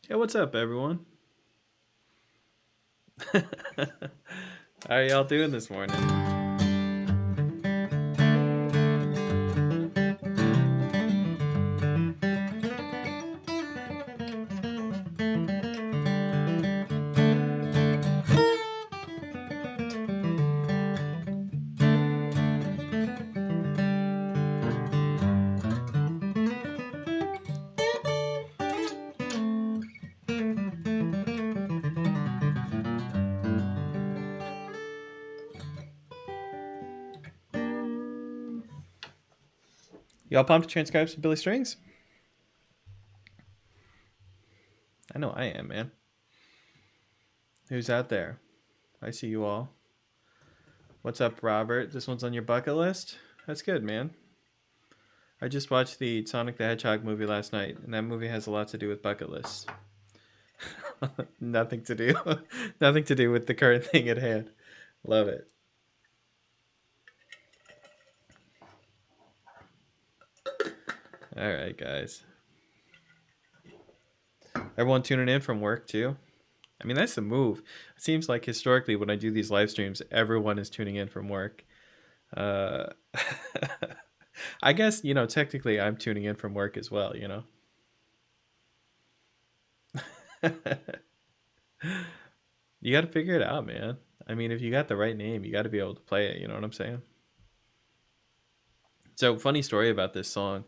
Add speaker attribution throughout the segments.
Speaker 1: Hey, what's up, everyone? How are y'all doing this morning? Y'all pumped to transcribe some Billy Strings? I know I am, man. Who's out there? I see you all. What's up, Robert? This one's on your bucket list? That's good, man. I just watched the Sonic the Hedgehog movie last night, and that movie has a lot to do with bucket lists. Nothing to do. Nothing to do with the current thing at hand. Love it. All right, guys. Everyone tuning in from work too? I mean, that's the move. It seems like historically, when I do these live streams, everyone is tuning in from work. Uh, I guess, technically I'm tuning in from work as well, You got to figure it out, man. I mean, if you got the right name, you got to be able to play it. You know what I'm saying? So, funny story about this song.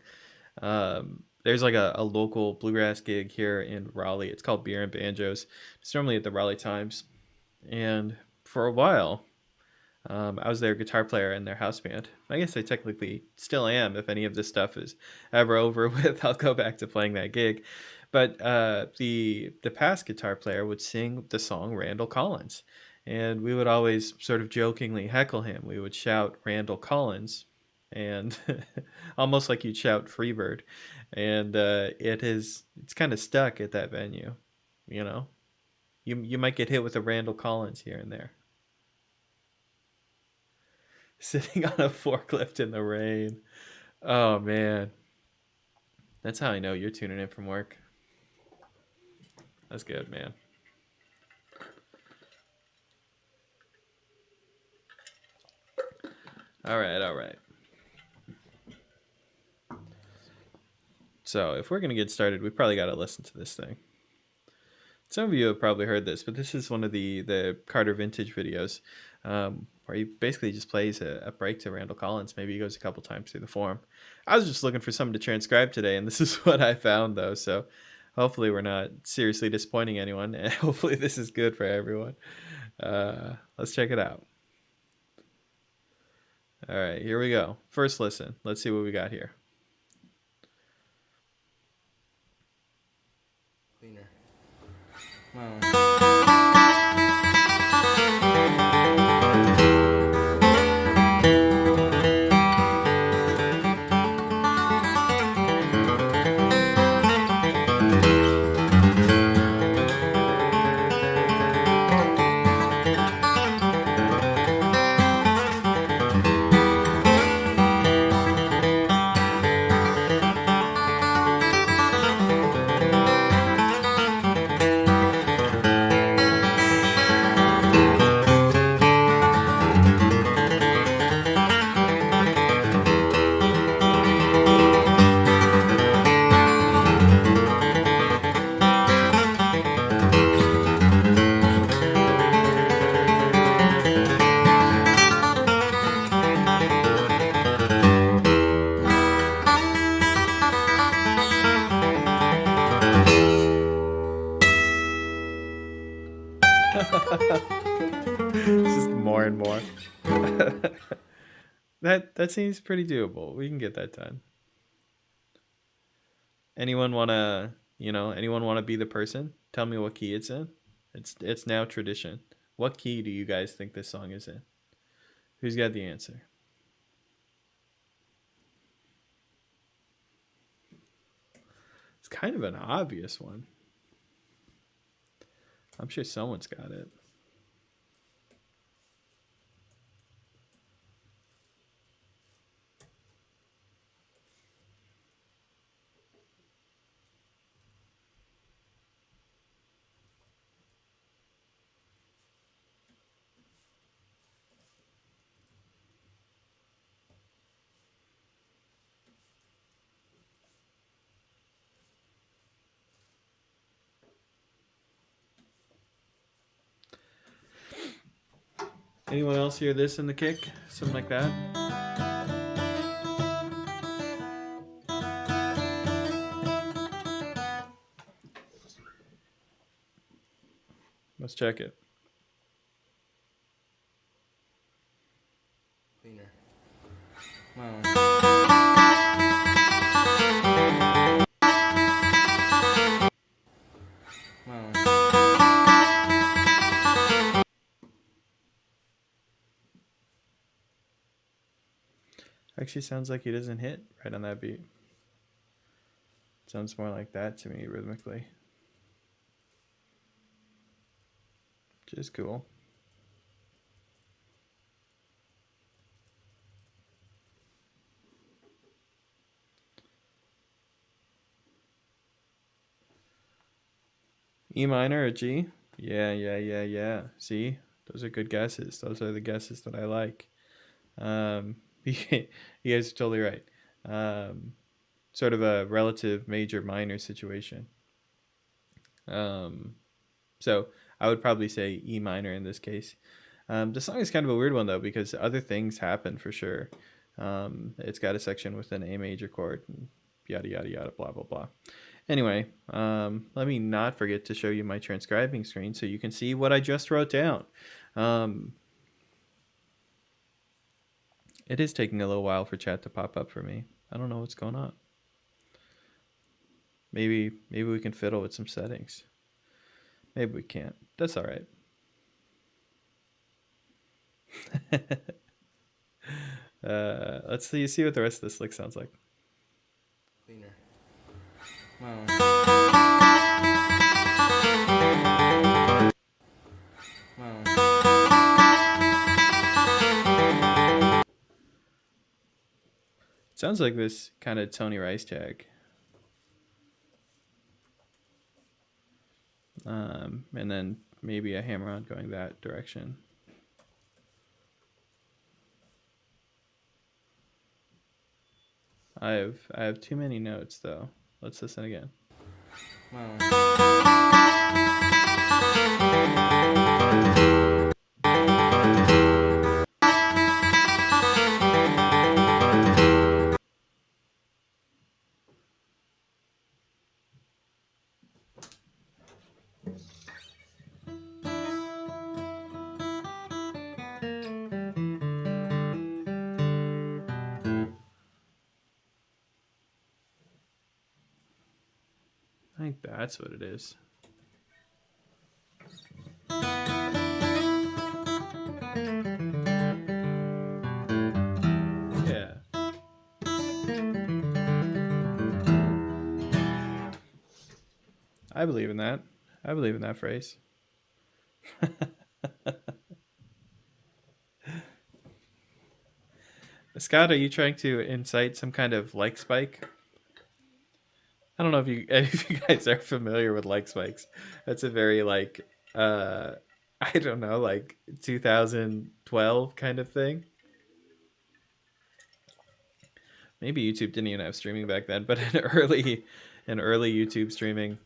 Speaker 1: There's like a local bluegrass gig here in Raleigh. It's called Beer and Banjos. It's normally at the Raleigh Times. And for a while, I was their guitar player in their house band. I guess I technically still am. If any of this stuff is ever over with, I'll go back to playing that gig. But the past guitar player would sing the song Randall Collins, and we would always sort of jokingly heckle him. We would shout Randall Collins, and almost like you'd shout Freebird, and it's kind of stuck at that venue. You know, you might get hit with a Randall Collins here and there. Sitting on a forklift in the rain. Oh man, that's how I know you're tuning in from work. That's good, man. All right, all right. So if we're gonna get started, we probably got to listen to this thing. Some of you have probably heard this, but this is one of the Carter Vintage videos, where he basically just plays a break to Randall Collins. Maybe he goes a couple times through the form. I was just looking for something to transcribe today, and this is what I found, though. So hopefully we're not seriously disappointing anyone, and hopefully this is good for everyone. Let's check it out. All right, here we go. First listen. Let's see what we got here.
Speaker 2: Cleaner.
Speaker 1: Just more and more. That seems pretty doable. We can get that done. Anyone wanna, anyone wanna be the person? Tell me what key it's in. It's now tradition. What key do you guys think this song is in? Who's got the answer? It's kind of an obvious one. I'm sure someone's got it. Anyone else hear this in the kick? Something like that? Let's check it.
Speaker 2: Cleaner.
Speaker 1: Actually sounds like he doesn't hit right on that beat. Sounds more like that to me rhythmically. Which is cool. E minor or G? Yeah. See? Those are good guesses. Those are the guesses that I like. You guys are totally right. Sort of a relative major minor situation. So I would probably say E minor in this case. The song is kind of a weird one though, because other things happen for sure. It's got a section with an A major chord, and yada yada yada, blah blah blah. Anyway, let me not forget to show you my transcribing screen so you can see what I just wrote down. It is taking a little while for chat to pop up for me. I don't know what's going on. Maybe we can fiddle with some settings. Maybe we can't. That's all right. Let's see what the rest of this lick sounds like.
Speaker 2: Cleaner.
Speaker 1: Sounds like this kind of Tony Rice tag. And then maybe a hammer-on going that direction. I have too many notes though. Let's listen again. I think that's what it is. Yeah. I believe in that. I believe in that phrase. Scott, are you trying to incite some kind of like spike? I don't know if you guys are familiar with like spikes. That's a very like I don't know, like 2012 kind of thing. Maybe YouTube didn't even have streaming back then, but in early YouTube streaming,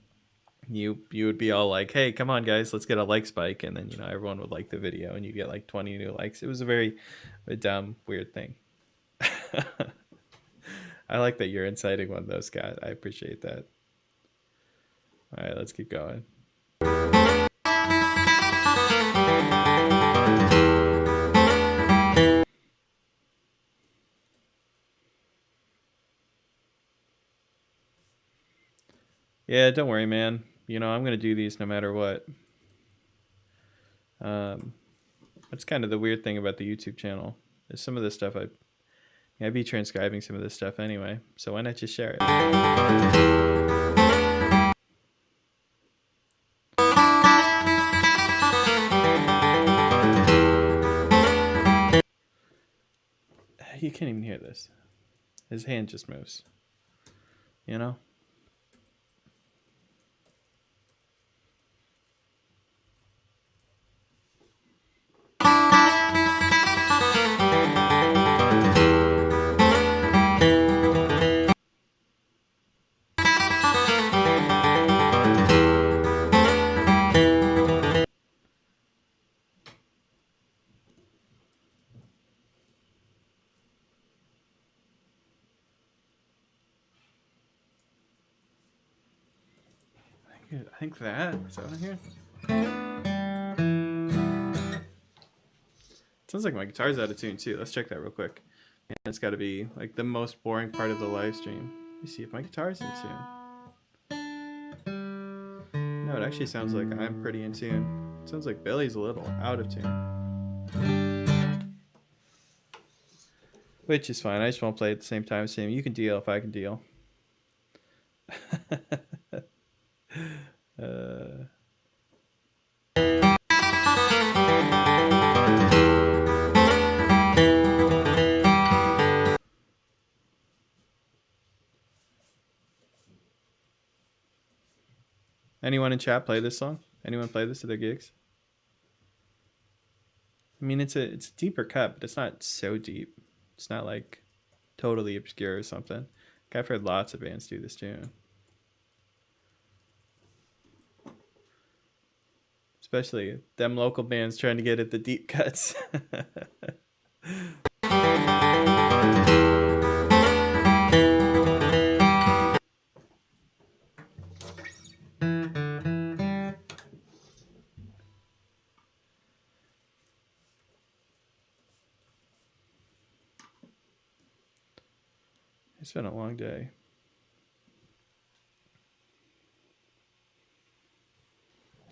Speaker 1: you would be all like, "Hey, come on guys, let's get a like spike," and then everyone would like the video, and you get like 20 new likes. It was a very dumb, weird thing. I like that you're inciting one though, Scott. I appreciate that. All right, let's keep going. Yeah, don't worry, man. I'm gonna do these no matter what. That's kind of the weird thing about the YouTube channel. Is some of this stuff I'd be transcribing some of this stuff anyway. So why not just share it? You can't even hear this. His hand just moves. I think that is that on here. Sounds like my guitar's out of tune too. Let's check that real quick. And it's got to be like the most boring part of the live stream. Let me see if my guitar's in tune. No, it actually sounds like I'm pretty in tune. It sounds like Billy's a little out of tune. Which is fine. I just won't play at the same time. Same. You can deal if I can deal. Anyone in chat play this song? Anyone play this at their gigs? I mean, it's a deeper cut, but it's not so deep. It's not like totally obscure or something. I've heard lots of bands do this tune. Especially them local bands trying to get at the deep cuts. It's been a long day.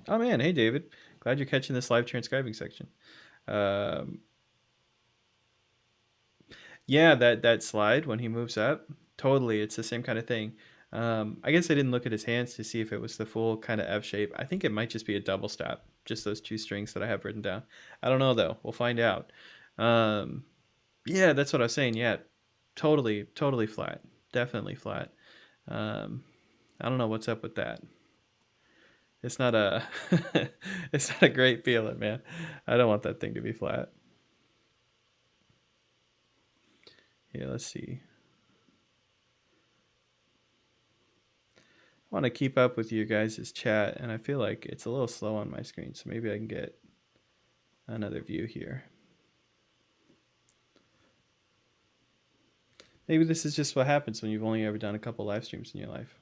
Speaker 1: Oh man, hey David. Glad you're catching this live transcribing section. Yeah, that slide when he moves up, totally, it's the same kind of thing. I guess I didn't look at his hands to see if it was the full kind of F shape. I think it might just be a double step, just those two strings that I have written down. I don't know though. We'll find out. Yeah, that's what I was saying. Yeah, totally flat. Definitely flat. I don't know what's up with that. It's not a it's not a great feeling, man. I don't want that thing to be flat. Yeah, let's see. I want to keep up with you guys' chat, and I feel like it's a little slow on my screen, so maybe I can get another view here. Maybe this is just what happens when you've only ever done a couple live streams in your life.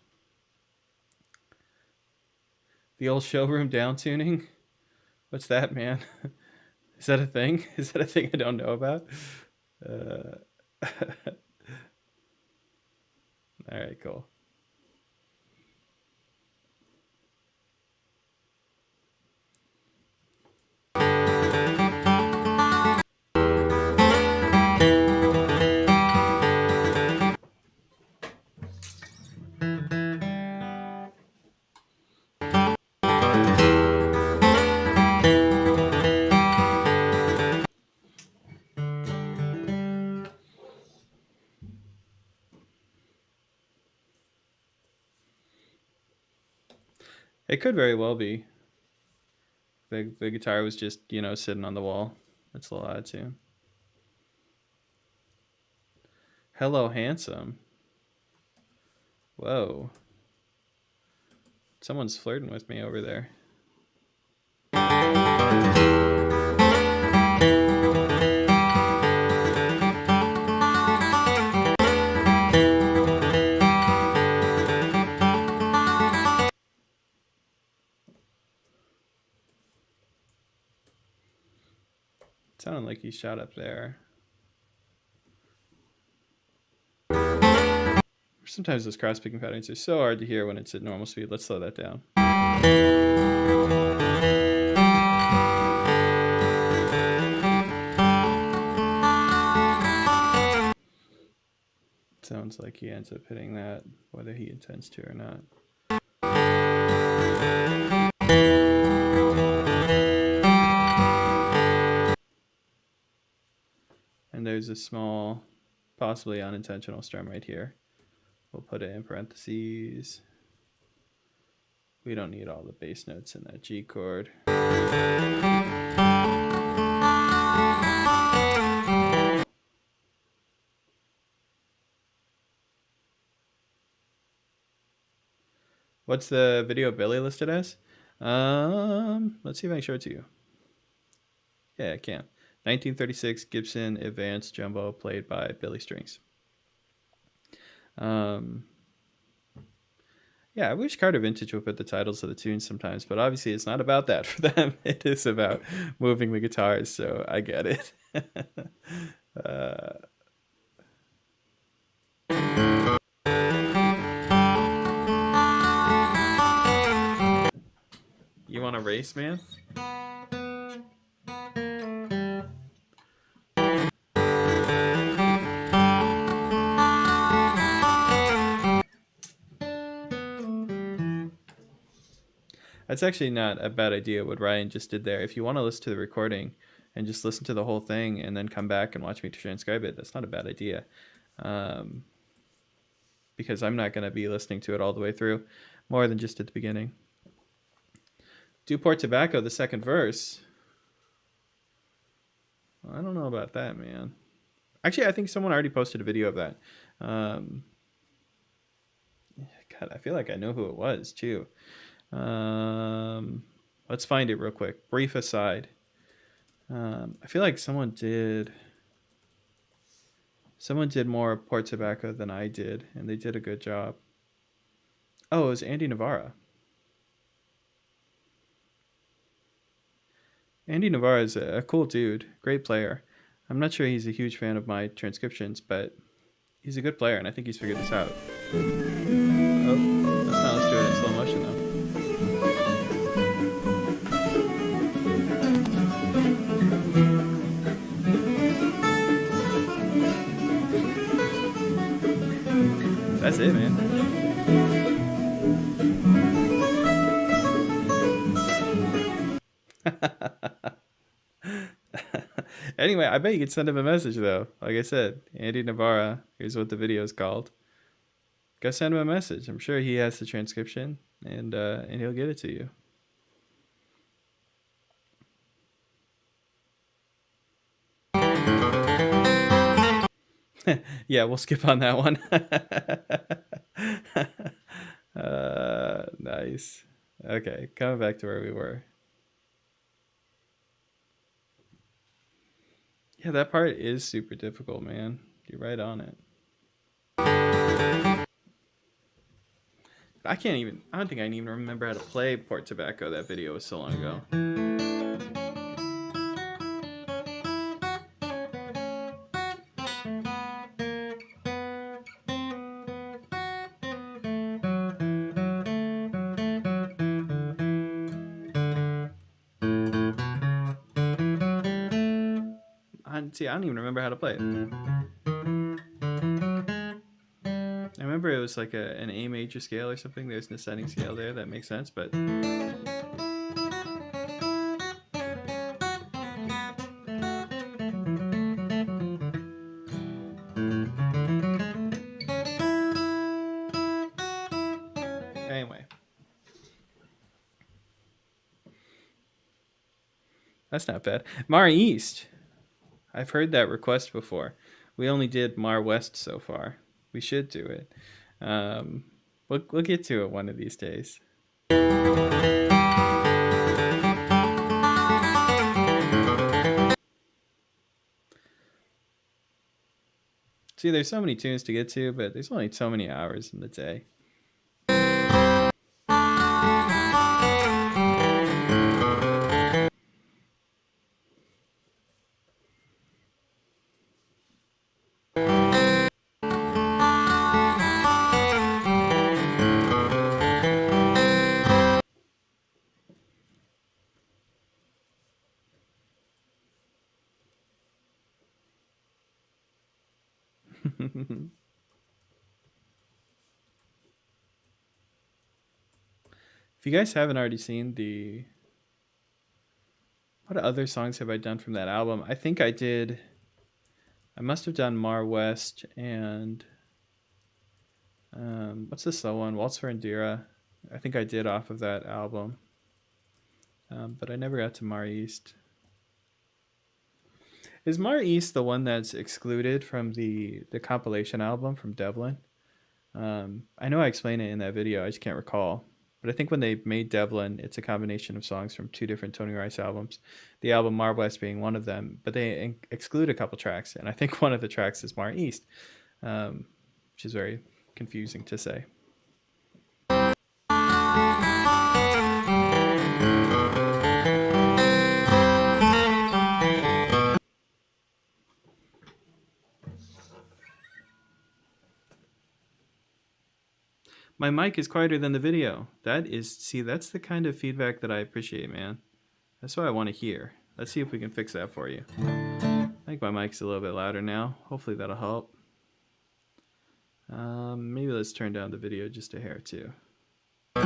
Speaker 1: The old showroom down tuning? What's that, man? Is that a thing? Is that a thing I don't know about? All right, cool. It could very well be. The guitar was just, you know, sitting on the wall. That's a little odd too. Hello, handsome. Whoa. Someone's flirting with me over there. Sounded like he shot up there. Sometimes those cross-picking patterns are so hard to hear when it's at normal speed. Let's slow that down. Sounds like he ends up hitting that, whether he intends to or not. And there's a small, possibly unintentional strum right here. We'll put it in parentheses. We don't need all the bass notes in that G chord. What's the video Billy listed as? Let's see if I can show it to you. Yeah, I can. 1936 Gibson Advanced Jumbo played by Billy Strings. Yeah, I wish Carter Vintage would put the titles of the tunes sometimes, but obviously it's not about that for them. It is about moving the guitars, so I get it. uh, you want to race, man? That's actually not a bad idea what Ryan just did there. If you want to listen to the recording and just listen to the whole thing and then come back and watch me transcribe it, that's not a bad idea. Um, because I'm not going to be listening to it all the way through, more than just at the beginning. Do Port Tobacco, the second verse. I don't know about that, man. Actually, I think someone already posted a video of that. God, I feel like I know who it was, too. Let's find it real quick. Brief aside. I feel like someone did more Port Tobacco than I did, and they did a good job. Oh, it was Andy Navarra. Andy Navarra is a cool dude, great player. I'm not sure he's a huge fan of my transcriptions, but he's a good player, and I think he's figured this out. Oh, let's do it in slow motion, though. That's it, man. Anyway, I bet you could send him a message, though. Like I said, Andy Navarra, here's what the video is called. Go send him a message. I'm sure he has the transcription, and he'll get it to you. Yeah, we'll skip on that one. Nice. Okay, coming back to where we were. Yeah, that part is super difficult, man. You're right on it. I don't think I can even remember how to play Port Tobacco. That video was so long ago. See, I don't even remember how to play it. I remember it was like an A major scale or something. There's an ascending scale there. That makes sense, but... Anyway. That's not bad. Mar East. I've heard that request before. We only did Mar West so far. We should do it. We'll get to it one of these days. See, there's so many tunes to get to, but there's only so many hours in the day. If you guys haven't already seen the... What other songs have I done from that album? I think I did... I must have done Mar West and... what's the slow one? Waltz for Indira. I think I did off of that album. But I never got to Mar East. Is Mar East the one that's excluded from the compilation album from Devlin? I know I explained it in that video. I just can't recall. But I think when they made Devlin, it's a combination of songs from two different Tony Rice albums. The album Mar West being one of them. But they exclude a couple tracks. And I think one of the tracks is Mar East. Which is very confusing to say. My mic is quieter than the video. That's the kind of feedback that I appreciate, man. That's what I want to hear. Let's see if we can fix that for you. I think my mic's a little bit louder now. Hopefully that'll help. Maybe let's turn down the video just a hair too. Yeah.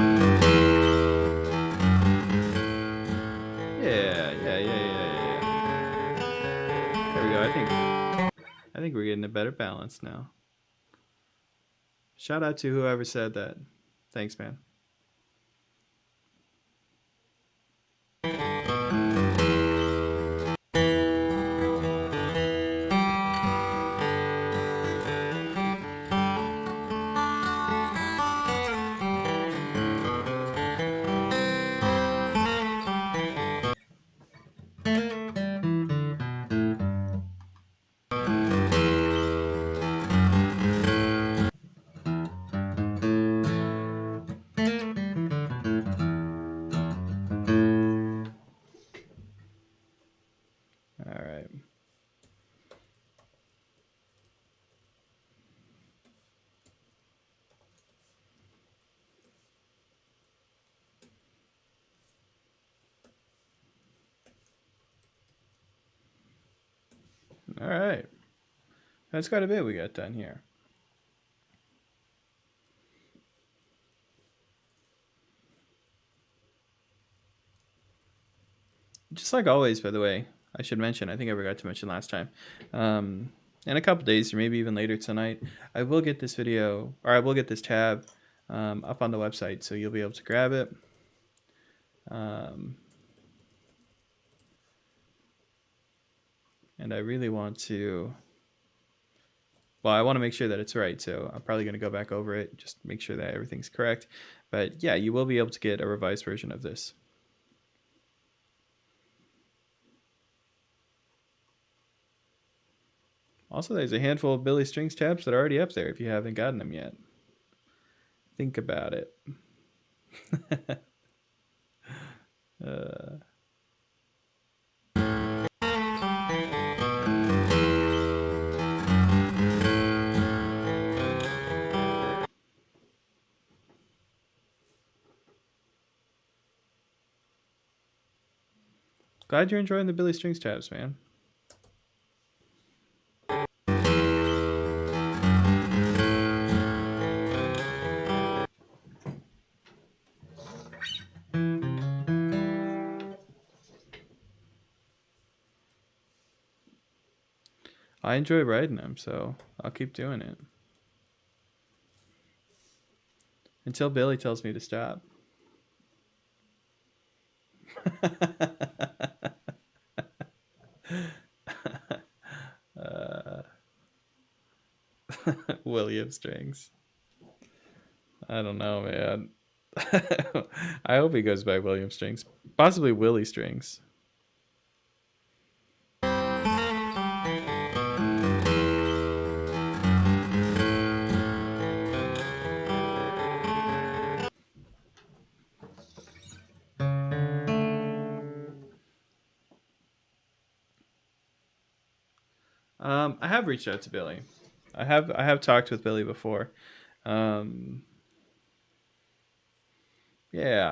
Speaker 1: There we go. I think we're getting a better balance now. Shout out to whoever said that. Thanks, man. All right. All right. That's quite a bit we got done here. Just like always, by the way, I should mention, I think I forgot to mention last time. In a couple days, or maybe even later tonight, I will get this video, or I will get this tab up on the website, so you'll be able to grab it. And I really want to, well, I want to make sure that it's right, so I'm probably going to go back over it, just make sure that everything's correct. But yeah, you will be able to get a revised version of this. Also, there's a handful of Billy Strings tabs that are already up there if you haven't gotten them yet. Think about it. Glad you're enjoying the Billy Strings tabs, man. I enjoy writing them, so I'll keep doing it. Until Billy tells me to stop. William Strings. I don't know, man. I hope he goes by William Strings. Possibly Willie Strings. I have reached out to Billy. I have talked with Billy before. Yeah,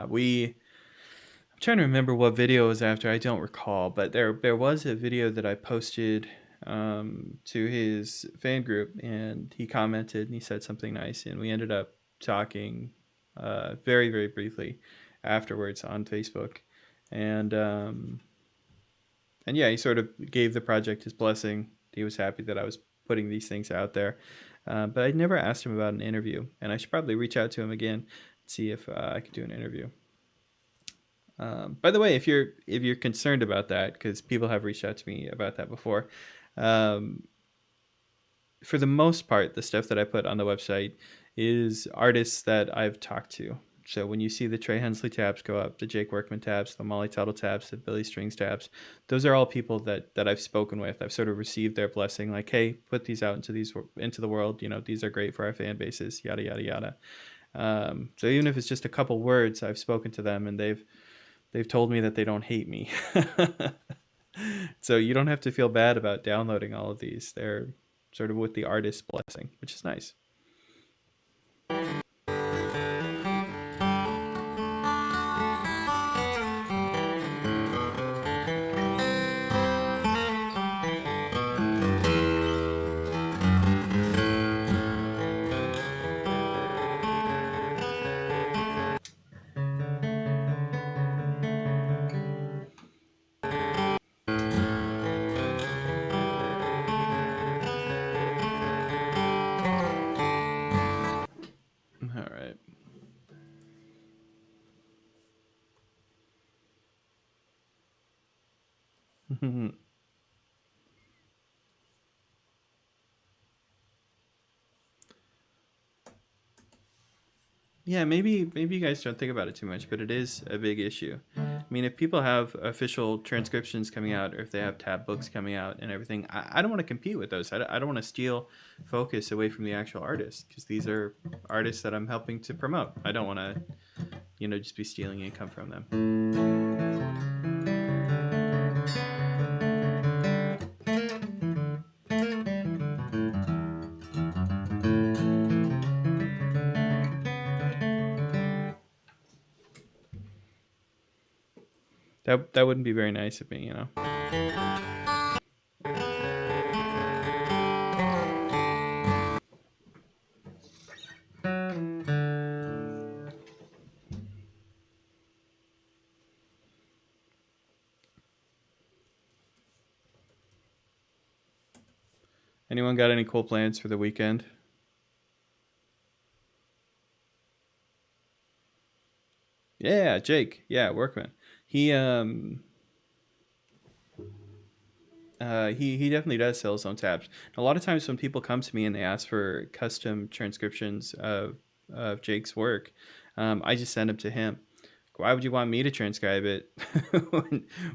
Speaker 1: I'm trying to remember what video it was after. I don't recall, but there was a video that I posted to his fan group, and he commented and he said something nice, and we ended up talking very, very briefly afterwards on Facebook, and yeah, he sort of gave the project his blessing. He was happy that I was putting these things out there, but I never asked him about an interview, and I should probably reach out to him again and see if I could do an interview. By the way, if you're concerned about that, because people have reached out to me about that before, for the most part, the stuff that I put on the website is artists that I've talked to. So when you see the Trey Hensley tabs go up, the Jake Workman tabs, the Molly Tuttle tabs, the Billy Strings tabs, those are all people that I've spoken with. I've sort of received their blessing, like, hey, put these out into the world. You know, these are great for our fan bases, yada yada yada. So even if it's just a couple words, I've spoken to them, and they've told me that they don't hate me. So you don't have to feel bad about downloading all of these. They're sort of with the artist's blessing, which is nice. Yeah, maybe you guys don't think about it too much, but it is a big issue. I mean, if people have official transcriptions coming out, or if they have tab books coming out and everything, I don't want to compete with those. I don't want to steal focus away from the actual artists, because these are artists that I'm helping to promote. I don't want to, just be stealing income from them. That wouldn't be very nice of me. Anyone got any cool plans for the weekend? Yeah, Jake. Yeah, Workman. He he definitely does sell his own tabs. A lot of times when people come to me and they ask for custom transcriptions of Jake's work, I just send them to him. Why would you want me to transcribe it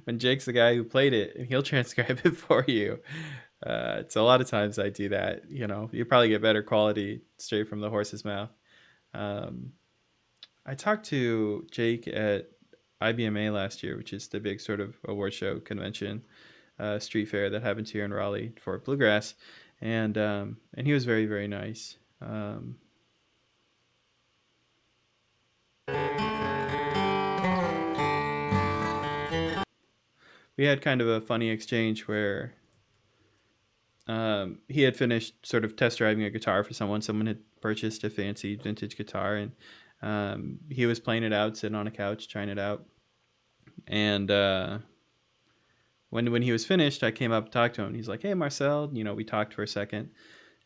Speaker 1: when Jake's the guy who played it and he'll transcribe it for you? So a lot of times I do that. You probably get better quality straight from the horse's mouth. Um, I talked to Jake at IBMA last year, which is the big sort of award show convention, street fair that happens here in Raleigh for bluegrass, and he was very, very nice. We had kind of a funny exchange where he had finished sort of test driving a guitar for someone. Someone had purchased a fancy vintage guitar, and he was playing it out, sitting on a couch, trying it out. And when he was finished, I came up and talked to him. He's like, "Hey, Marcel," we talked for a second.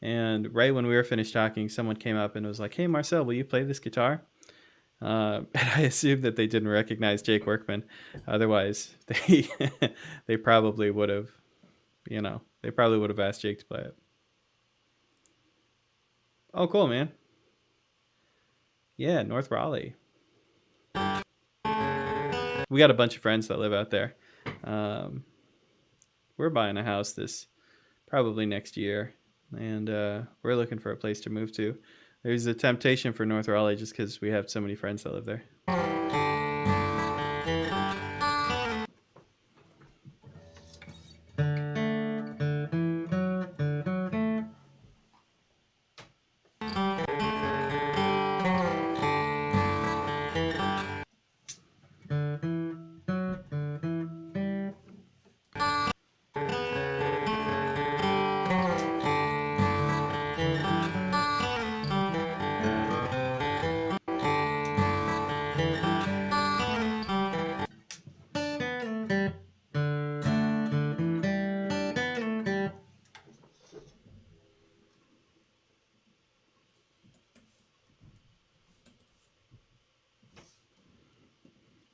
Speaker 1: And right when we were finished talking, someone came up and was like, "Hey, Marcel, will you play this guitar?" And I assumed that they didn't recognize Jake Workman. Otherwise, they probably would have, they probably would have asked Jake to play it. Oh, cool, man. Yeah, North Raleigh. We got a bunch of friends that live out there. Um, we're buying a house this probably next year, and we're looking for a place to move to. There's a temptation for North Raleigh just because we have so many friends that live there.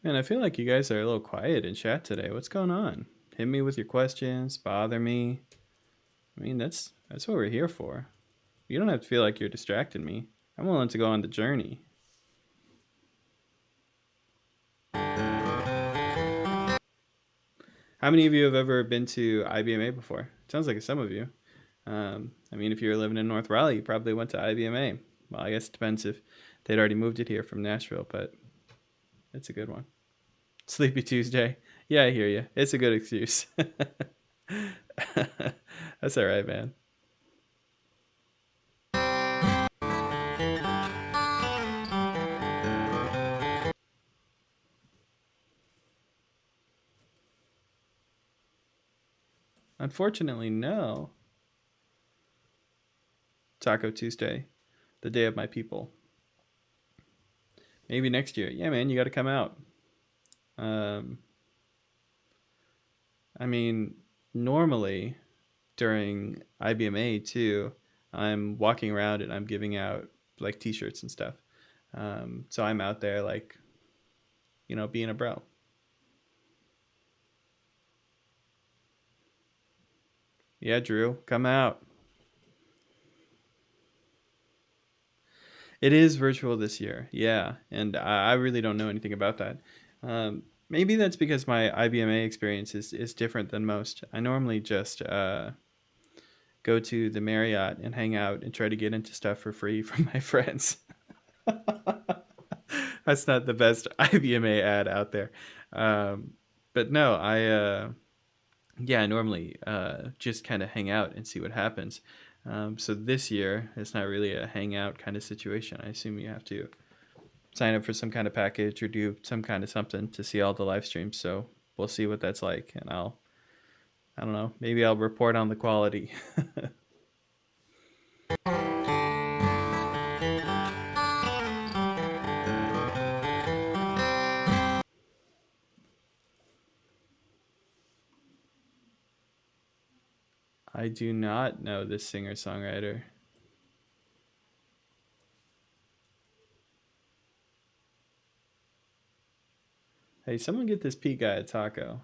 Speaker 1: Man, I feel like you guys are a little quiet in chat today. What's going on? Hit me with your questions, bother me. I mean, that's what we're here for. You don't have to feel like you're distracting me. I'm willing to go on the journey. How many of you have ever been to IBMA before? Sounds like some of you. I mean, if you were living in North Raleigh, you probably went to IBMA. Well, I guess it depends if they'd already moved it here from Nashville, but it's a good one. Sleepy Tuesday. Yeah, I hear you. It's a good excuse. That's all right, man. Unfortunately, no. Taco Tuesday, the day of my people. Maybe next year. Yeah, man, you got to come out. Um, I mean, normally during IBMA too, I'm walking around and I'm giving out like T-shirts and stuff. So I'm out there like, being a bro. Yeah, Drew, come out. It is virtual this year. Yeah, and I really don't know anything about that. Maybe that's because my IBMA experience is different than most. I normally just go to the Marriott and hang out and try to get into stuff for free from my friends. That's not the best IBMA ad out there. Um, but no, yeah, I normally just kind of hang out and see what happens. So this year, it's not really a hangout kind of situation. I assume you have to sign up for some kind of package or do some kind of something to see all the live streams. So we'll see what that's like, and I don't know, maybe I'll report on the quality. I do not know this singer songwriter. Hey, someone get this Pete guy a taco.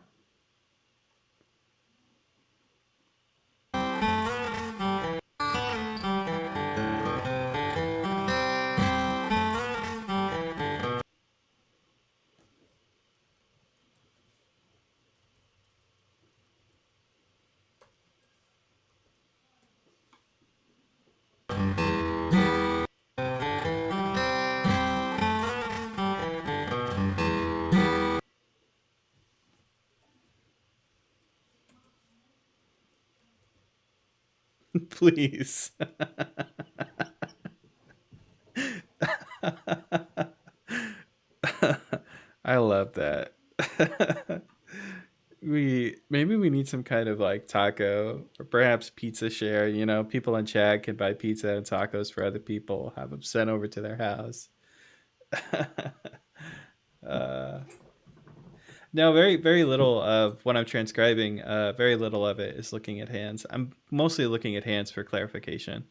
Speaker 1: Please. I love that. We maybe we need some kind of like taco or perhaps pizza share. You know, people in chat can buy pizza and tacos for other people, have them sent over to their house. uh, no, very little of when I'm transcribing. Very little of it is looking at hands. I'm mostly looking at hands for clarification.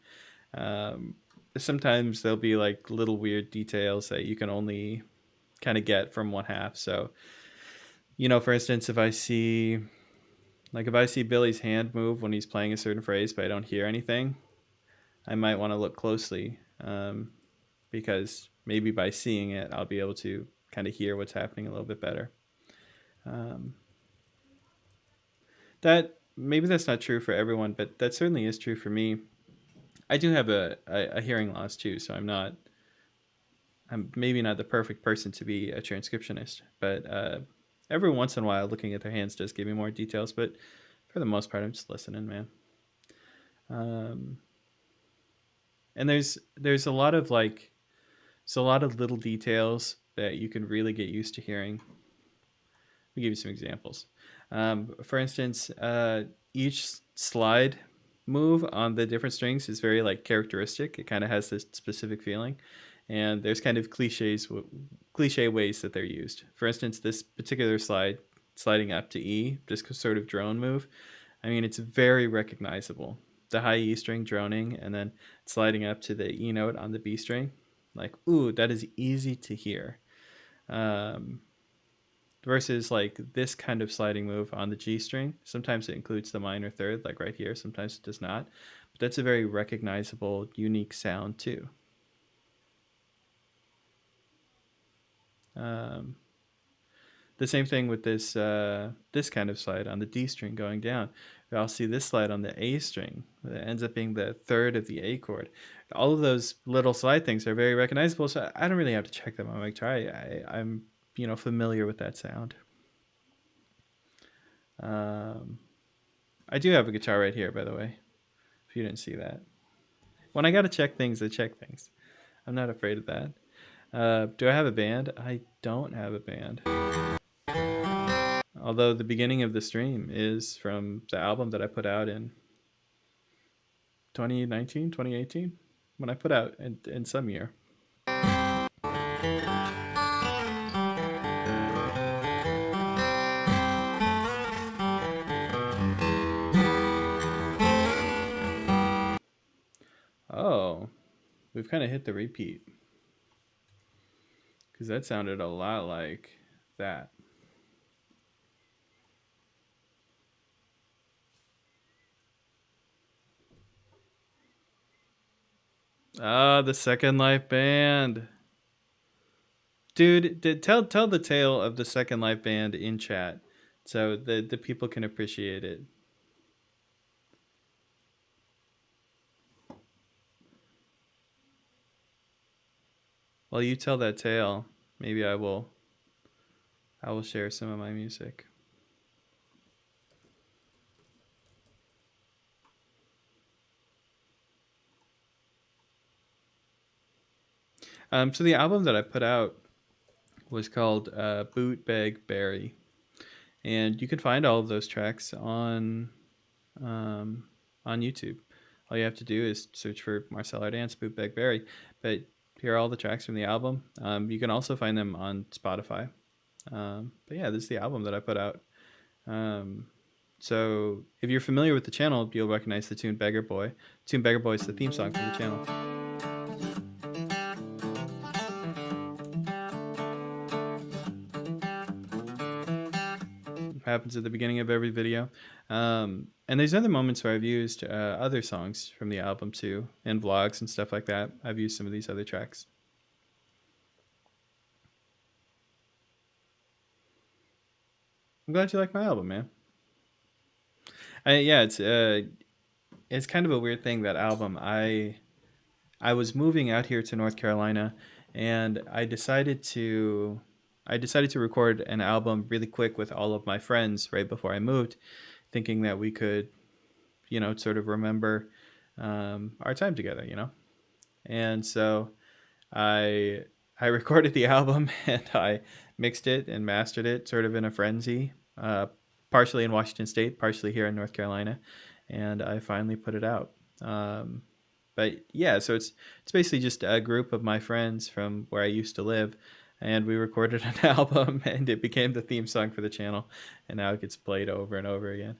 Speaker 1: Um, Sometimes there'll be like little weird details that you can only kind of get from one half. So, you know, for instance, if I see Billy's hand move when he's playing a certain phrase, but I don't hear anything, I might want to look closely, because maybe by seeing it, I'll be able to kind of hear what's happening a little bit better. Um, that maybe that's not true for everyone, but that certainly is true for me. I do have a hearing loss too, so I'm maybe not the perfect person to be a transcriptionist, but every once in a while, looking at their hands does give me more details. But for the most part, I'm just listening, man. Um, and there's a lot of like, it's a lot of little details that you can really get used to hearing. Let me give you some examples. For instance, each slide move on the different strings is very like characteristic. It kind of has this specific feeling, and there's kind of cliche ways that they're used. For instance, this particular slide, sliding up to E, this sort of drone move. I mean, it's very recognizable. The high E string droning, and then sliding up to the E note on the B string. Like, ooh, that is easy to hear. Um, Versus like this kind of sliding move on the G string. Sometimes it includes the minor third, like right here. Sometimes it does not. But that's a very recognizable, unique sound too. Um, the same thing with this kind of slide on the D string going down. I'll see this slide on the A string that ends up being the third of the A chord. All of those little slide things are very recognizable, so I don't really have to check them on my guitar. I'm familiar with that sound. Um, I do have a guitar right here, by the way, if you didn't see that. When I got to check things, I check things. I'm not afraid of that. Do I have a band? I don't have a band. Although the beginning of the stream is from the album that I put out in 2019, 2018, when I put out in some year. Oh, we've kind of hit the repeat. Because that sounded a lot like that. I Ah, the Second Life band. Dude, tell the tale of the Second Life band in chat so the people can appreciate it. While you tell that tale, maybe I will share some of my music. So the album that I put out was called Bootleg Berry, and you can find all of those tracks on YouTube. All you have to do is search for Marcel Dance Bootleg Berry. But here are all the tracks from the album. You can also find them on Spotify. But yeah, this is the album that I put out. So if you're familiar with the channel, you'll recognize the tune Beggar Boy. Tune Beggar Boy is the theme song for the channel. Happens at the beginning of every video. And there's other moments where I've used other songs from the album too, in vlogs and stuff like that. I've used some of these other tracks. I'm glad you like my album, man. Yeah, it's kind of a weird thing, that album. I was moving out here to North Carolina, and I decided to record an album really quick with all of my friends right before I moved, thinking that we could, sort of remember our time together, And so I recorded the album and I mixed it and mastered it sort of in a frenzy, partially in Washington State, partially here in North Carolina, and I finally put it out. But yeah, so it's basically just a group of my friends from where I used to live, and we recorded an album, and it became the theme song for the channel, and now it gets played over and over again.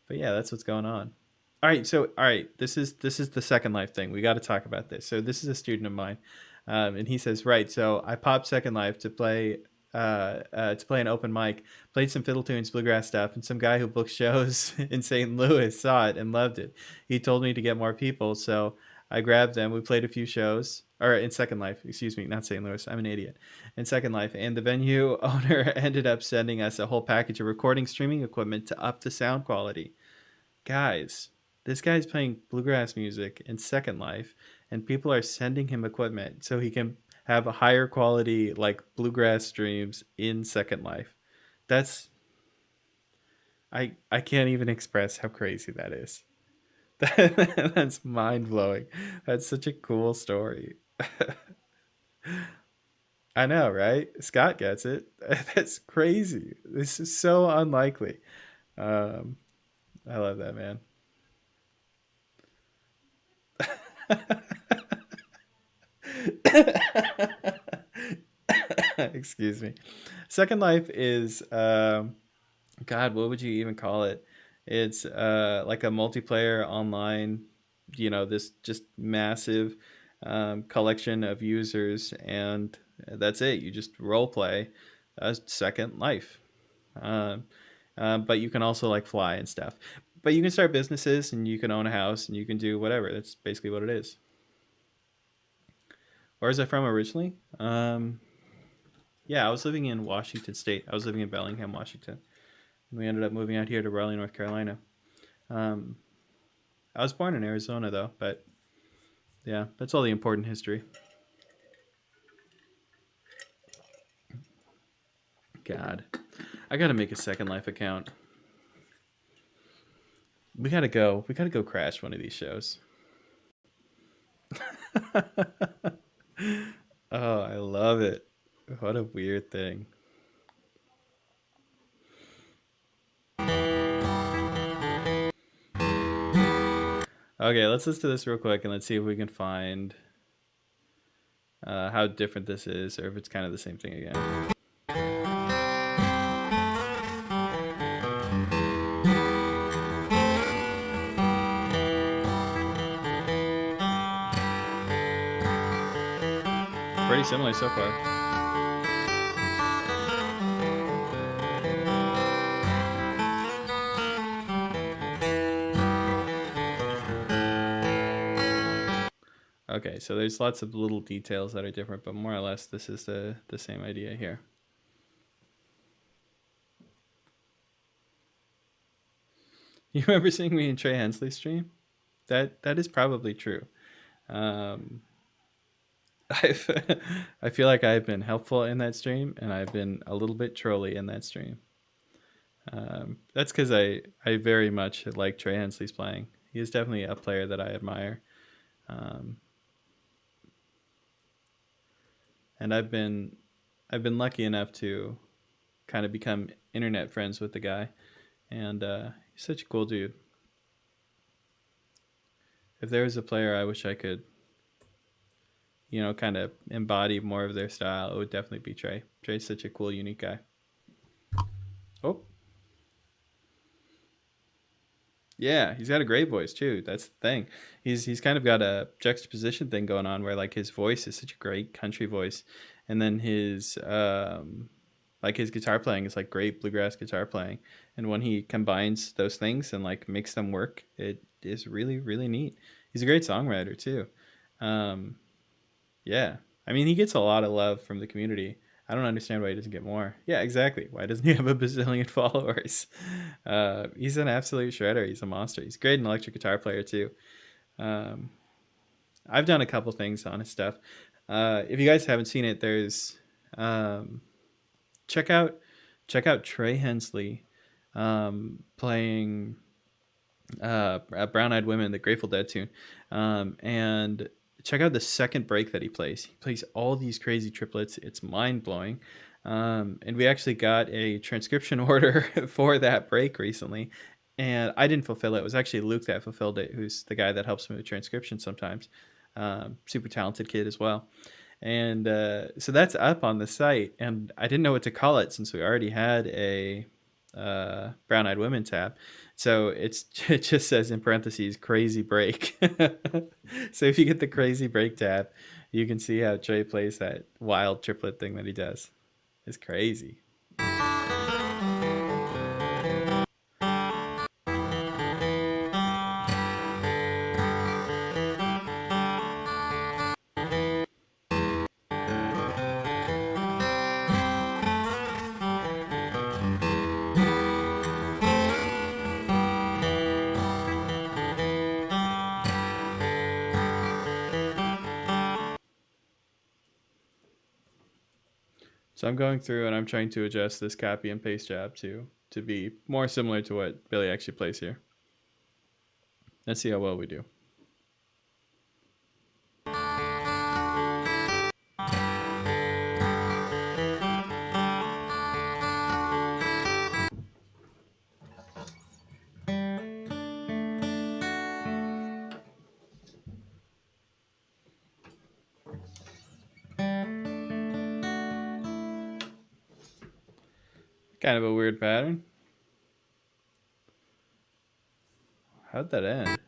Speaker 1: But yeah, that's what's going on. All right, this is the Second Life thing. We got to talk about this. So this is a student of mine, and he says, right. So I popped Second Life to play an open mic, played some fiddle tunes, bluegrass stuff, and some guy who books shows in St. Louis saw it and loved it. He told me to get more people, so I grabbed them. We played a few shows, or in Second Life, excuse me, not St. Louis. I'm an idiot. In Second Life, and the venue owner ended up sending us a whole package of recording streaming equipment to up the sound quality. Guys, this guy's playing bluegrass music in Second Life, and people are sending him equipment so he can have a higher quality, like, bluegrass streams in Second Life. That's I can't even express how crazy that is. That's mind blowing. That's such a cool story. I know, right? Scott gets it. That's crazy. This is so unlikely. I love that, man. Excuse me. Second Life is God, what would you even call it? It's like a multiplayer online, this just massive collection of users, and that's it. You just role play a Second Life. But you can also like fly and stuff. But you can start businesses, and you can own a house, and you can do whatever. That's basically what it is. Where is I from originally? Yeah, I was living in Washington State. I was living in Bellingham, Washington. And we ended up moving out here to Raleigh, North Carolina. I was born in Arizona, though, but yeah, that's all the important history. God, I gotta make a Second Life account. We gotta go crash one of these shows. Oh, I love it. What a weird thing. Okay, let's listen to this real quick and let's see if we can find how different this is, or if it's kind of the same thing again. Pretty similar so far. Okay, so there's lots of little details that are different, but more or less this is the same idea here. You remember seeing me in Trey Hensley's stream? That is probably true. Um, I've I feel like I've been helpful in that stream, and I've been a little bit trolly in that stream. That's because I very much like Trey Hensley's playing. He is definitely a player that I admire, um, and I've been lucky enough to kind of become internet friends with the guy, and he's such a cool dude. If there was a player I wish I could, kind of embody more of their style, it would definitely be Trey. Trey's such a cool, unique guy. Oh, yeah, he's got a great voice too. That's the thing. He's kind of got a juxtaposition thing going on where like his voice is such a great country voice, and then his like his guitar playing is like great bluegrass guitar playing, and when he combines those things and like makes them work, it is really really neat. He's a great songwriter too. Um, Yeah. I mean, he gets a lot of love from the community. I don't understand why he doesn't get more. Yeah, exactly. Why doesn't he have a bazillion followers? He's an absolute shredder. He's a monster. He's great an electric guitar player too. Um, I've done a couple things on his stuff. If you guys haven't seen it, there's um, check out Trey Hensley playing Brown Eyed Women, the Grateful Dead tune. And check out the second break that he plays. He plays all these crazy triplets. It's mind blowing. And we actually got a transcription order for that break recently. And I didn't fulfill it. It was actually Luke that fulfilled it, who's the guy that helps me with transcription sometimes. Super talented kid as well. And so that's up on the site. And I didn't know what to call it since we already had a Brown Eyed Women tab. So it just says in parentheses crazy break. So if you get the crazy break tab, you can see how Trey plays that wild triplet thing that he does. It's crazy. So I'm going through and I'm trying to adjust this copy and paste job to be more similar to what Billy actually plays here. Let's see how well we do. Kind of a weird pattern. How'd that end?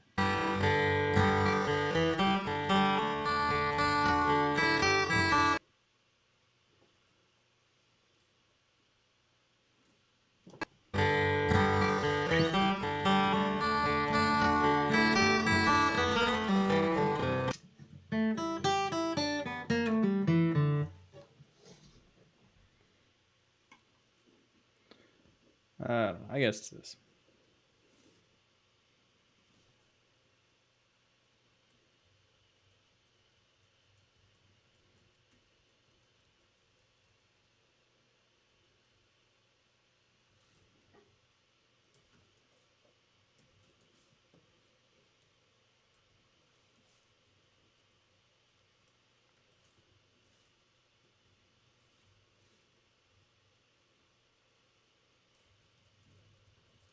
Speaker 1: I don't know. I guess it's this.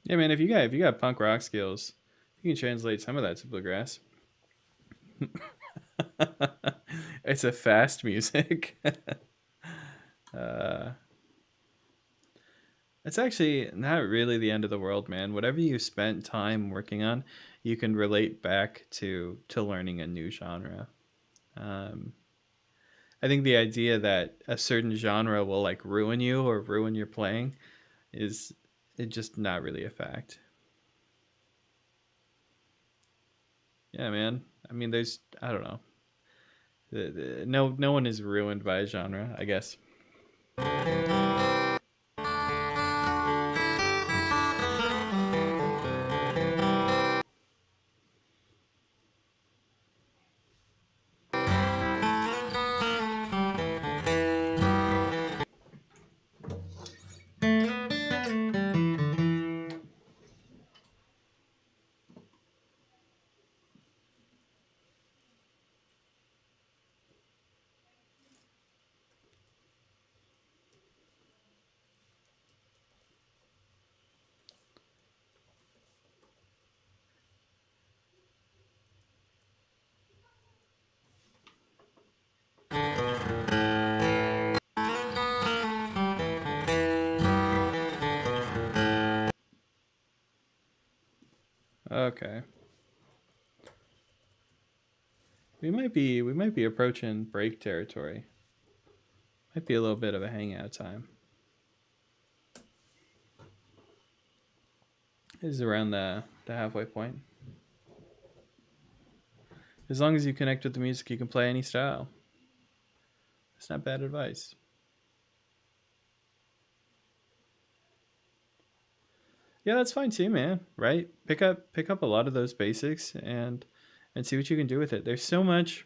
Speaker 1: Yeah, man. If you got punk rock skills, you can translate some of that to bluegrass. It's a fast music. uh, it's actually not really the end of the world, man. Whatever you spent time working on, you can relate back to learning a new genre. Um, I think the idea that a certain genre will like ruin you or ruin your playing is it just not really a fact. Yeah, man. I mean, there's I don't know. no one is ruined by a genre, I guess. Okay. We might be approaching break territory. Might be a little bit of a hangout time. This is around the halfway point. As long as you connect with the music, you can play any style. It's not bad advice. Yeah, that's fine too, man. Right? Pick up a lot of those basics and see what you can do with it. There's so much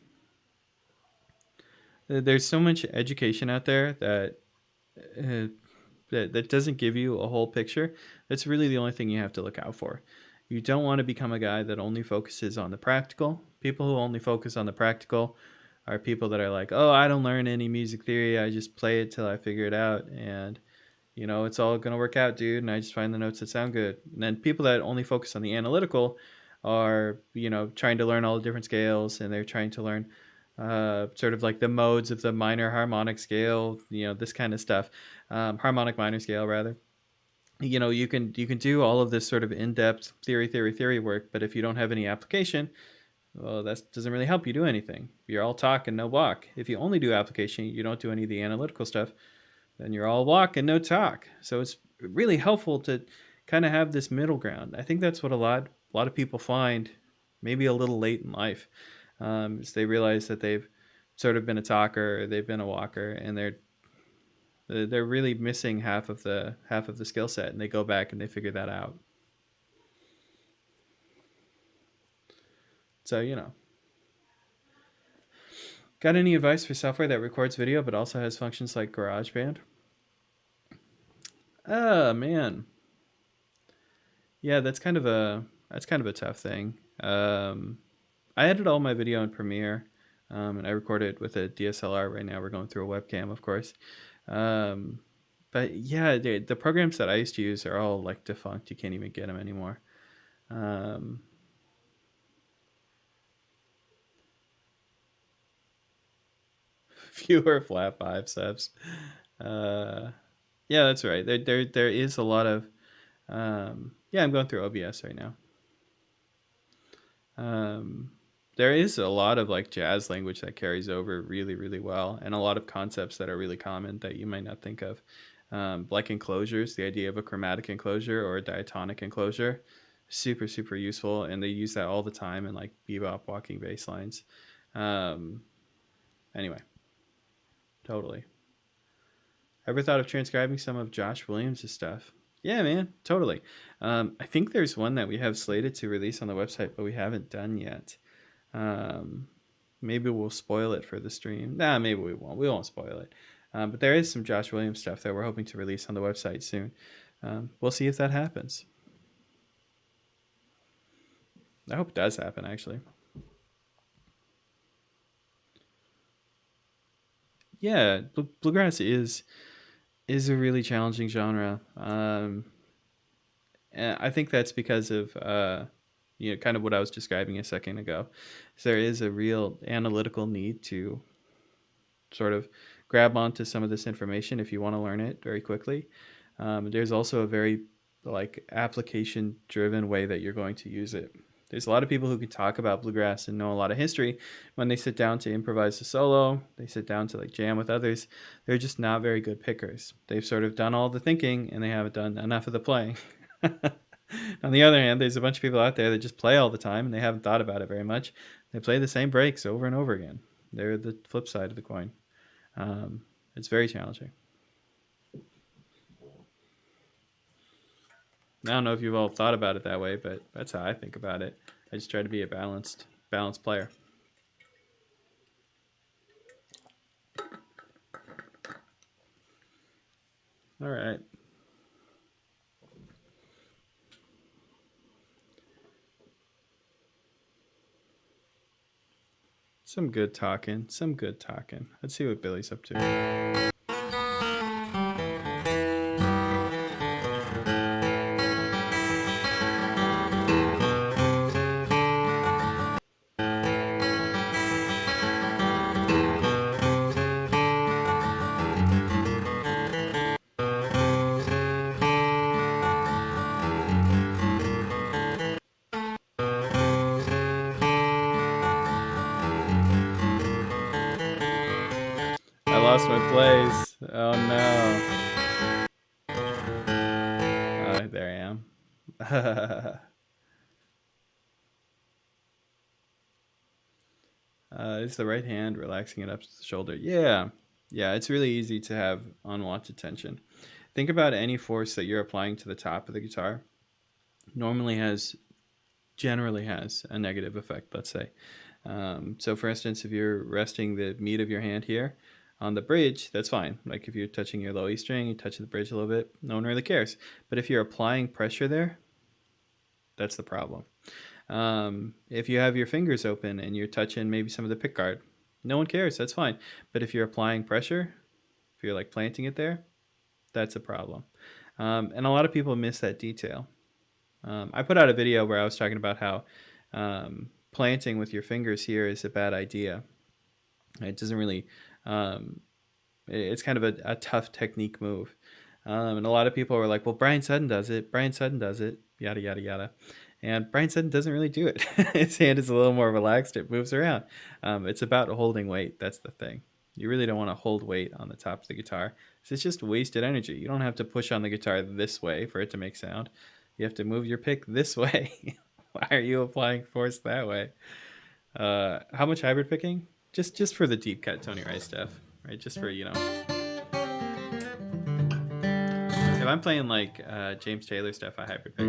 Speaker 1: education out there uh, that doesn't give you a whole picture. That's really the only thing you have to look out for. You don't want to become a guy that only focuses on the practical. People who only focus on the practical are people that are like, "Oh, I don't learn any music theory. I just play it till I figure it out, and it's all gonna work out, dude." And I just find the notes that sound good. And then people that only focus on the analytical are, trying to learn all the different scales, and they're trying to learn sort of like the modes of the minor harmonic scale, this kind of stuff, harmonic minor scale rather. You can do all of this sort of in-depth theory work, but if you don't have any application, well, that doesn't really help you do anything. You're all talk and no walk. If you only do application, you don't do any of the analytical stuff, then you're all walk and no talk. So it's really helpful to kind of have this middle ground. I think that's what a lot of people find maybe a little late in life, is they realize that they've sort of been a talker, or they've been a walker, and they're really missing half of the skill set, and they go back and they figure that out. So got any advice for software that records video but also has functions like GarageBand? Oh man, yeah, that's kind of a tough thing. I edit all my video in Premiere, and I record it with a DSLR. Right now, we're going through a webcam, of course. Um, but yeah, the programs that I used to use are all like defunct. You can't even get them anymore. Um, Fewer flat five subs. Uh, yeah, that's right. There is a lot of. Yeah, I'm going through OBS right now. Um, there is a lot of like jazz language that carries over really, really well, and a lot of concepts that are really common that you might not think of. Like enclosures, the idea of a chromatic enclosure or a diatonic enclosure, super, super useful, and they use that all the time in like bebop walking bass lines. Um, anyway, totally. Ever thought of transcribing some of Josh Williams' stuff? Yeah, man, totally. I think there's one that we have slated to release on the website, but we haven't done yet. Um, Maybe we'll spoil it for the stream. Nah, maybe we won't. We won't spoil it. But there is some Josh Williams stuff that we're hoping to release on the website soon. We'll see if that happens. I hope it does happen, actually. Yeah, bluegrass is a really challenging genre. And I think that's because of kind of what I was describing a second ago. So there is a real analytical need to sort of grab onto some of this information if you want to learn it very quickly. There's also a very like application driven way that you're going to use it. There's a lot of people who can talk about bluegrass and know a lot of history. When they sit down to improvise a solo, they sit down to like jam with others, they're just not very good pickers. They've sort of done all the thinking and they haven't done enough of the playing. On the other hand, there's a bunch of people out there that just play all the time and they haven't thought about it very much. They play the same breaks over and over again. They're the flip side of the coin. It's very challenging. I don't know if you've all thought about it that way, but that's how I think about it. I just try to be a balanced player. All right. Some good talking. Some good talking. Let's see what Billy's up to. I lost my place. Oh no. There I am. It's the right hand, relaxing it up to the shoulder. Yeah. Yeah, it's really easy to have unwanted tension. Think about any force that you're applying to the top of the guitar. Normally generally has a negative effect, let's say. So, for instance, if you're resting the meat of your hand here on the bridge, that's fine. Like if you're touching your low E string, you touch the bridge a little bit, no one really cares. But if you're applying pressure there, that's the problem. If you have your fingers open and you're touching maybe some of the pick guard, no one cares. That's fine. But if you're applying pressure, if you're like planting it there, that's a problem. And a lot of people miss that detail. I put out a video where I was talking about how planting with your fingers here is a bad idea. It doesn't really, it's kind of a tough technique move. And a lot of people were like, well, Brian Sutton does it. Brian Sutton does it. Yada, yada, yada. And Brian Sutton doesn't really do it. His hand is a little more relaxed. It moves around. It's about holding weight. That's the thing. You really don't want to hold weight on the top of the guitar. So it's just wasted energy. You don't have to push on the guitar this way for it to make sound. You have to move your pick this way. Why are you applying force that way? How much hybrid picking? Just for the deep cut Tony Rice stuff, right? Just for if I'm playing like James Taylor stuff, I hybrid pick.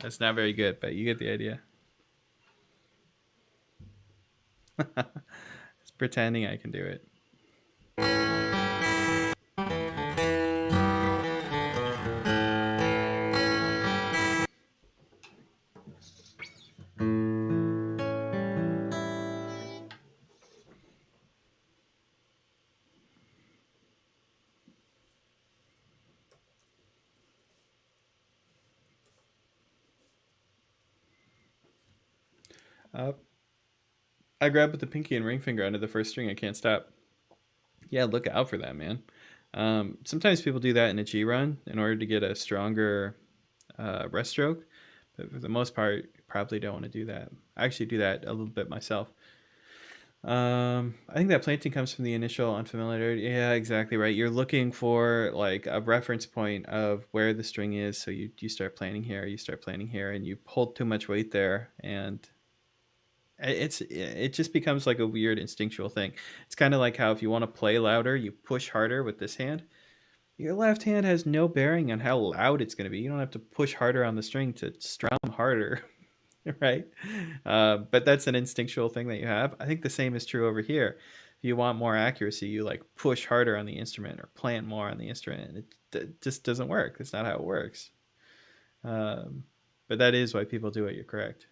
Speaker 1: That's not very good, but you get the idea. It's pretending I can do it. I grab with the pinky and ring finger under the first string. I can't stop. Yeah, look out for that, man. Sometimes people do that in a G run in order to get a stronger rest stroke, but for the most part, you probably don't want to do that. I actually do that a little bit myself. I think that planting comes from the initial unfamiliarity. Yeah, exactly right. You're looking for like a reference point of where the string is, so you start planting here, you start planting here, and you hold too much weight there, and it just becomes like a weird instinctual thing. It's kind of like how if you want to play louder, you push harder with this hand. Your left hand has no bearing on how loud it's going to be. You don't have to push harder on the string to strum harder, right? But that's an instinctual thing that you have. I think the same is true over here. If you want more accuracy, you like push harder on the instrument or plant more on the instrument. It just doesn't work. That's not how it works. But that is why people do it. You're correct.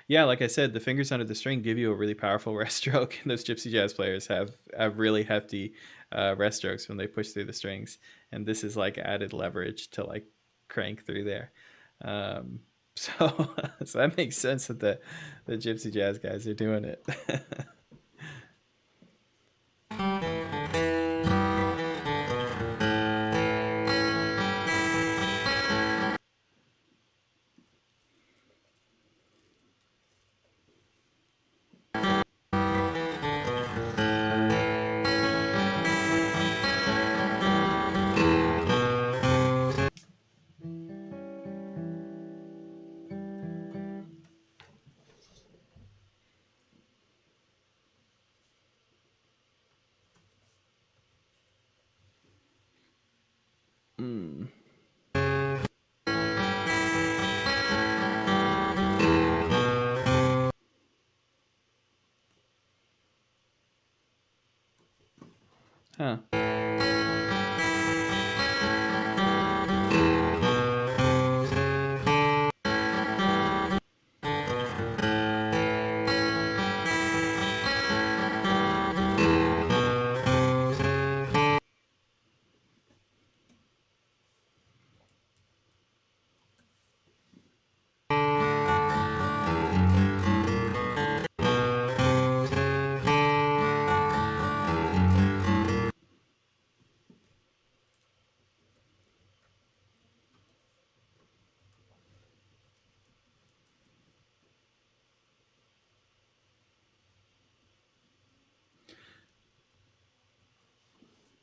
Speaker 1: Yeah, like I said, the fingers under the string give you a really powerful rest stroke. And those gypsy jazz players have really hefty rest strokes when they push through the strings, and this is like added leverage to like crank through there. So so that makes sense that the gypsy jazz guys are doing it. Huh.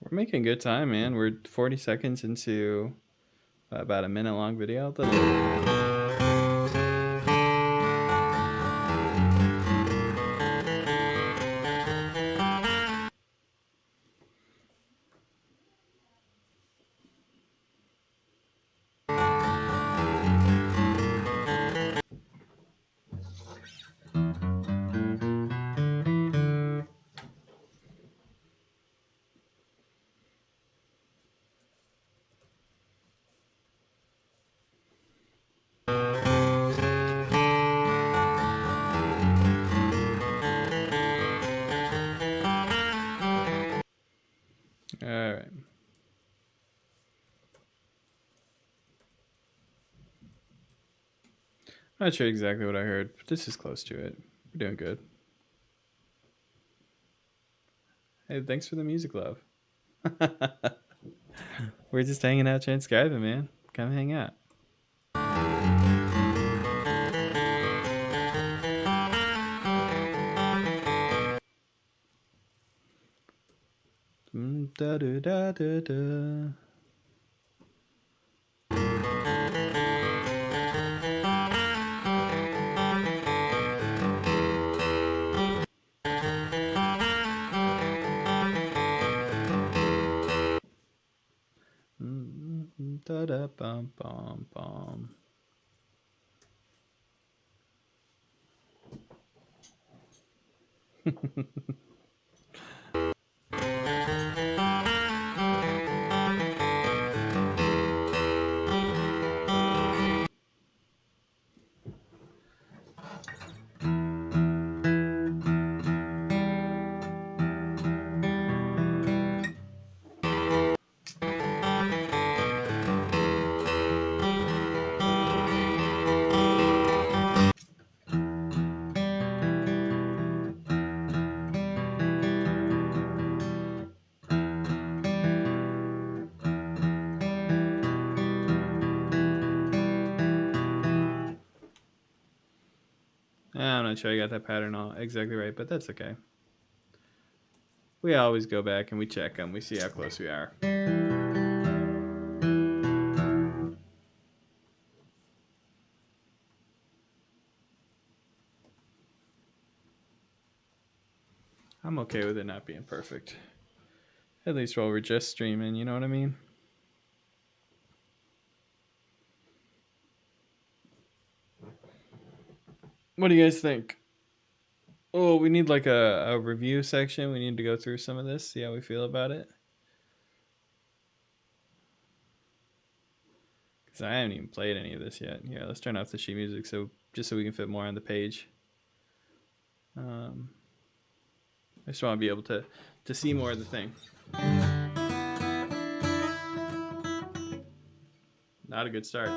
Speaker 1: We're making good time, man. We're 40 seconds into about a minute long video. All right. Not sure exactly what I heard, but this is close to it. We're doing good. Hey, thanks for the music, love. We're just hanging out, transcribing, man. Come hang out. Da da da da da. Da da bum bum bum. I'm not sure I got that pattern all exactly right, but that's okay. We always go back and we check them. We see how close we are. I'm okay with it not being perfect. At least while we're just streaming, you know what I mean? What do you guys think? Oh, we need like a review section. We need to go through some of this, see how we feel about it. Because I haven't even played any of this yet. Yeah, let's turn off the sheet music just so we can fit more on the page. I just want to be able to see more of the thing. Not a good start.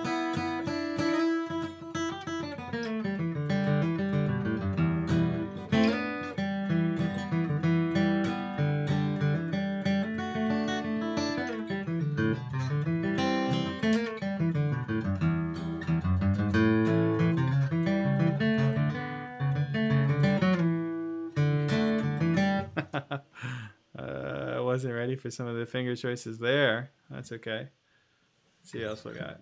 Speaker 1: I wasn't ready for some of the finger choices there. That's okay. Let's see what else we got.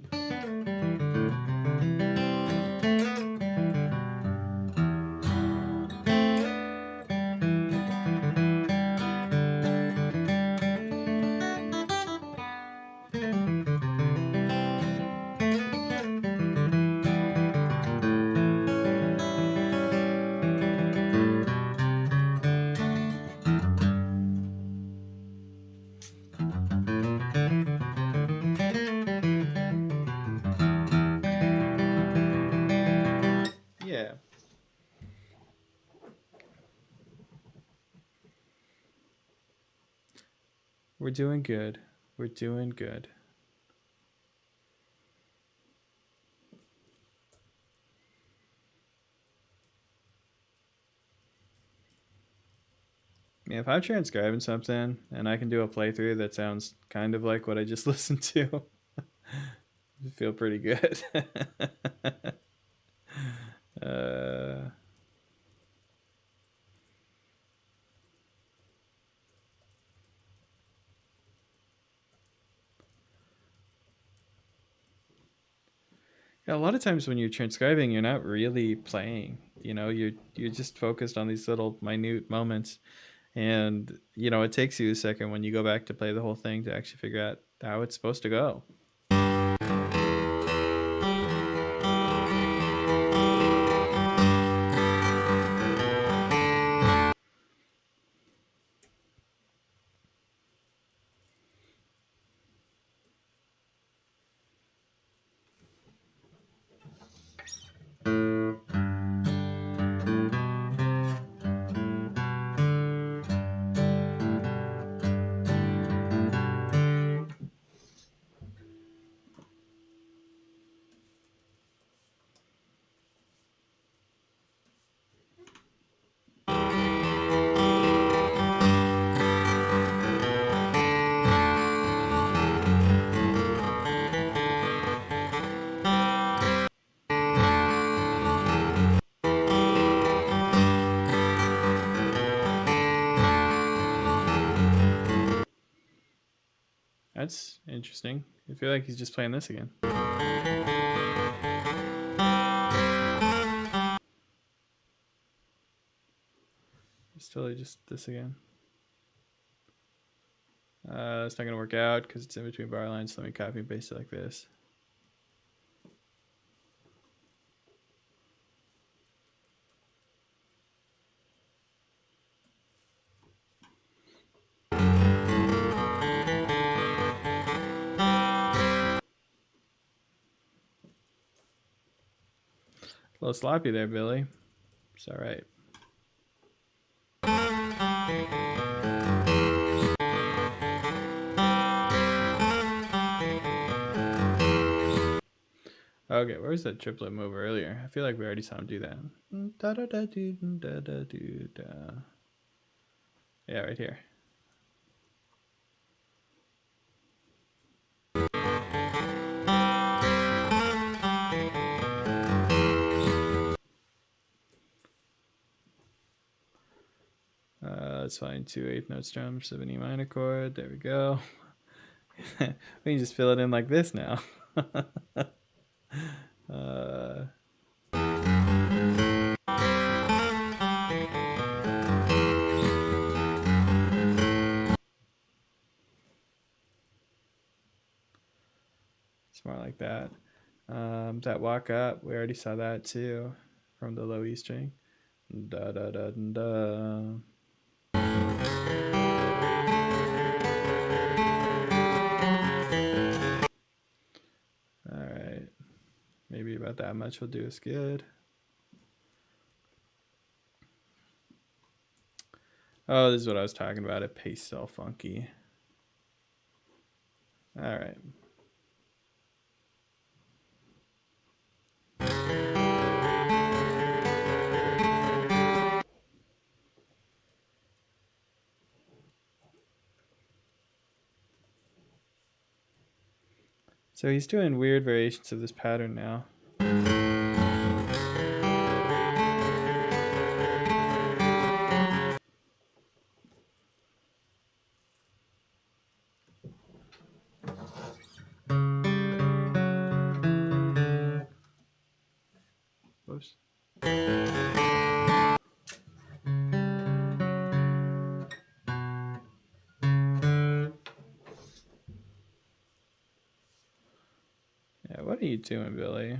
Speaker 1: We're doing good. We're doing good. Yeah, if I'm transcribing something and I can do a playthrough that sounds kind of like what I just listened to, I feel pretty good. uh, yeah, a lot of times when you're transcribing, you're not really playing. You know, you're just focused on these little minute moments, and it takes you a second when you go back to play the whole thing to actually figure out how it's supposed to go. That's interesting. I feel like he's just playing this again. It's totally just this again. It's not going to work out because it's in between bar lines. Let me copy and paste it like this. A little sloppy there, Billy. It's all right. Okay, where's that triplet move earlier? I feel like we already saw him do that. Da da da do da da do da. Yeah, right here. Let's find 2/8 note strum, 7 E minor chord. There we go. We can just fill it in like this now. It's more like that. That walk up, we already saw that too from the low E string. Da da da da. All right, maybe about that much will do us good. Oh, this is what I was talking about. It pastes so funky. All right. So he's doing weird variations of this pattern now. Whoops. Yeah, what are you doing, Billy?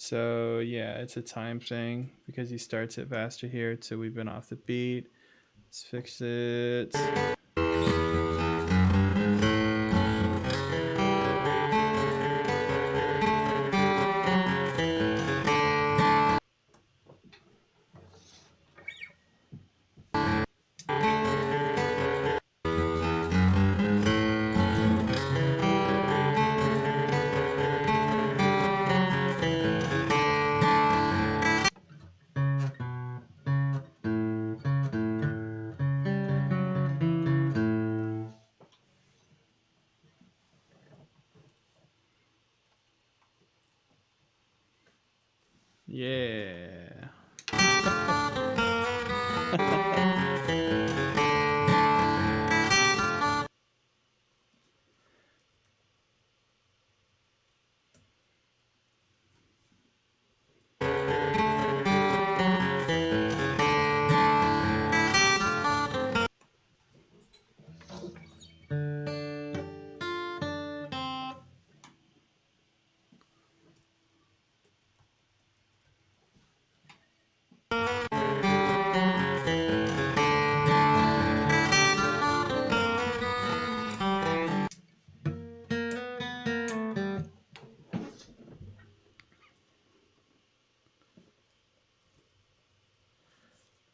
Speaker 1: So yeah, it's a time thing because he starts it faster here. So we've been off the beat. Let's fix it. Yeah.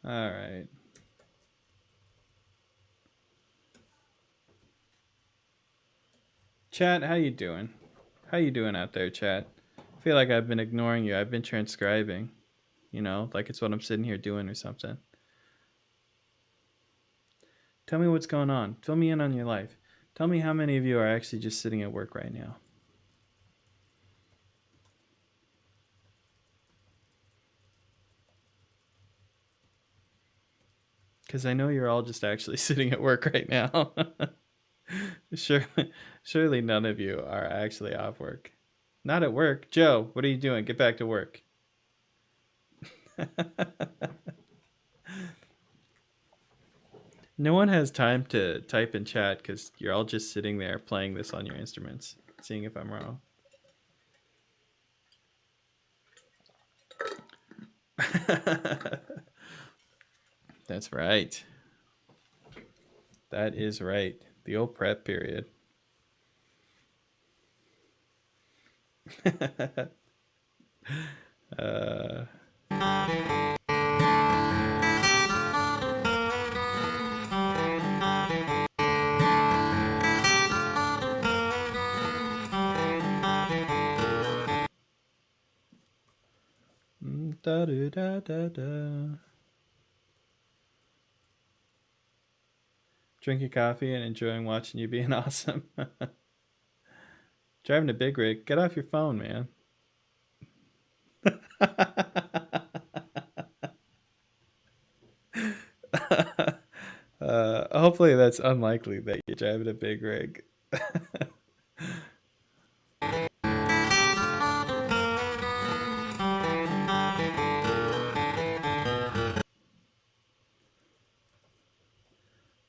Speaker 1: All right. Chat, how you doing? How you doing out there, chat? I feel like I've been ignoring you. I've been transcribing. Like it's what I'm sitting here doing or something. Tell me what's going on. Fill me in on your life. Tell me how many of you are actually just sitting at work right now. Because I know you're all just actually sitting at work right now. Sure, surely none of you are actually off work. Not at work. Joe, what are you doing? Get back to work. No one has time to type in chat because you're all just sitting there playing this on your instruments, seeing if I'm wrong. That's right. That is right. The old prep period. uh, da da da da da. Drinking coffee and enjoying watching you being awesome. Driving a big rig. Get off your phone, man. Hopefully that's unlikely that you're driving a big rig.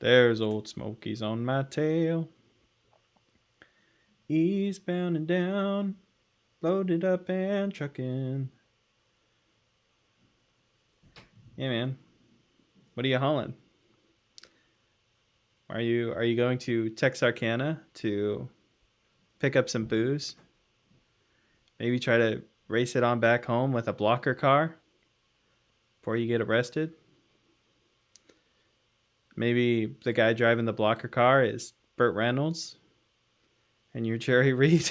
Speaker 1: There's old Smokies on my tail. Eastbound and down, loaded up and trucking. Yeah, man. What are you hauling? Are you going to Texarkana to pick up some booze? Maybe try to race it on back home with a blocker car before you get arrested? Maybe the guy driving the blocker car is Burt Reynolds and you're Jerry Reed.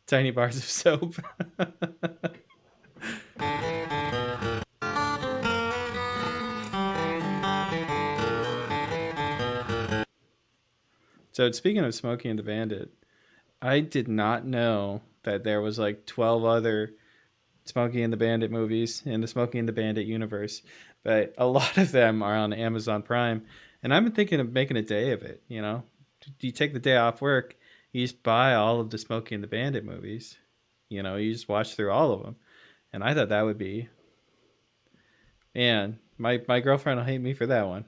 Speaker 1: Tiny bars of soap. So speaking of Smokey and the Bandit, I did not know that there was like 12 other Smokey and the Bandit movies in the Smokey and the Bandit universe, but a lot of them are on Amazon Prime, and I've been thinking of making a day of it. Do you take the day off work You just buy all of the Smokey and the Bandit movies. You just watch through all of them. And I thought that would be, man, my girlfriend will hate me for that one.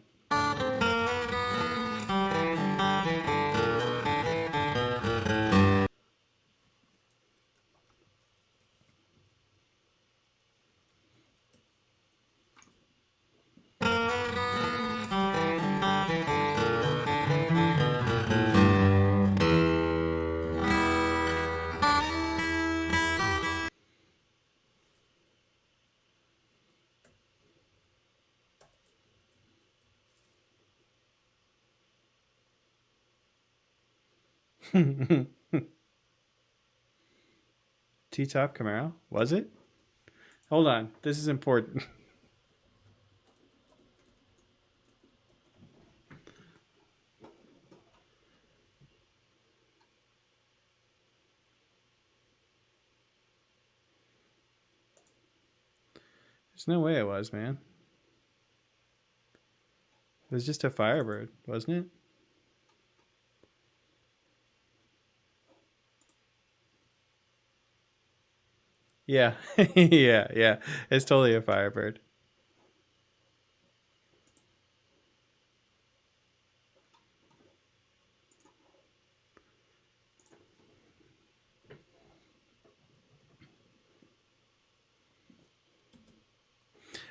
Speaker 1: T-Top Camaro? Was it? Hold on. This is important. There's no way it was, man. It was just a Firebird, wasn't it? Yeah. Yeah. It's totally a Firebird.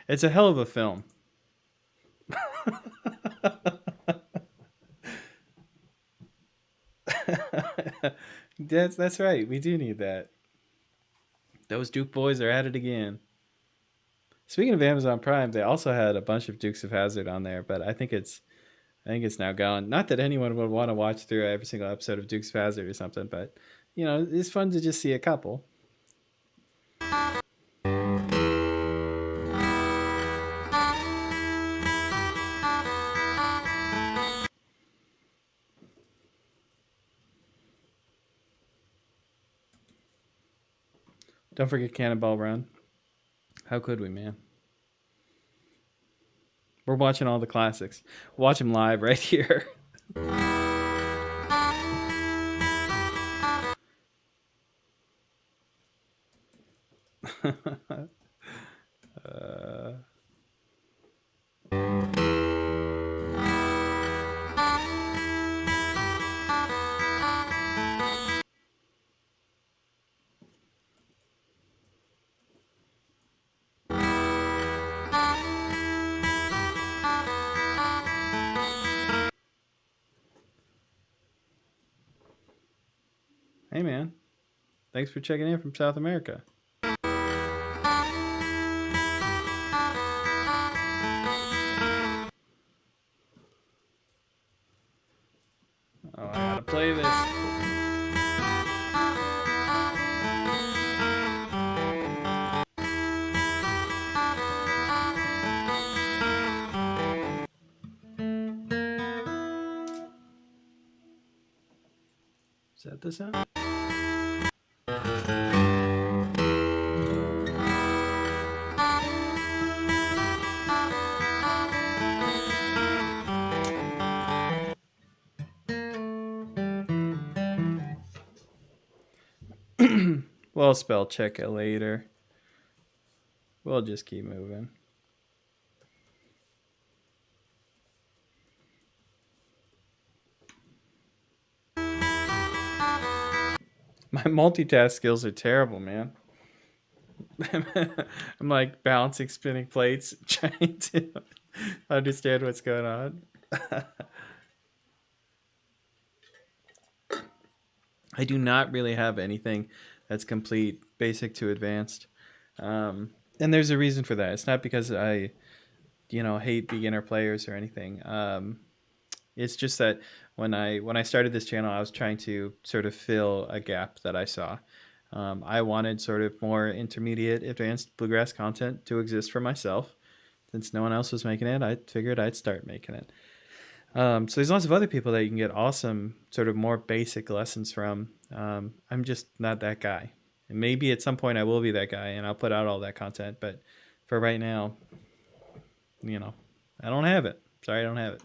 Speaker 1: It's a hell of a film. That's right. We do need that. Those Duke boys are at it again. Speaking of Amazon Prime, they also had a bunch of Dukes of Hazzard on there, but I think it's now gone. Not that anyone would want to watch through every single episode of Dukes of Hazzard or something, but it's fun to just see a couple. Don't forget Cannonball Run. How could we, man? We're watching all the classics. Watch them live right here. uh, hey, man. Thanks for checking in from South America. Oh, I gotta play this. Is that the sound? We'll spell check it later. We'll just keep moving. My multitask skills are terrible, man. I'm like balancing spinning plates, trying to understand what's going on. I do not really have anything that's complete, basic to advanced. And there's a reason for that. It's not because I, hate beginner players or anything. It's just that when I started this channel, I was trying to sort of fill a gap that I saw. I wanted sort of more intermediate, advanced bluegrass content to exist for myself. Since no one else was making it, I figured I'd start making it. So there's lots of other people that you can get awesome, sort of more basic lessons from. I'm just not that guy. And maybe at some point I will be that guy and I'll put out all that content. But for right now, I don't have it. Sorry, I don't have it.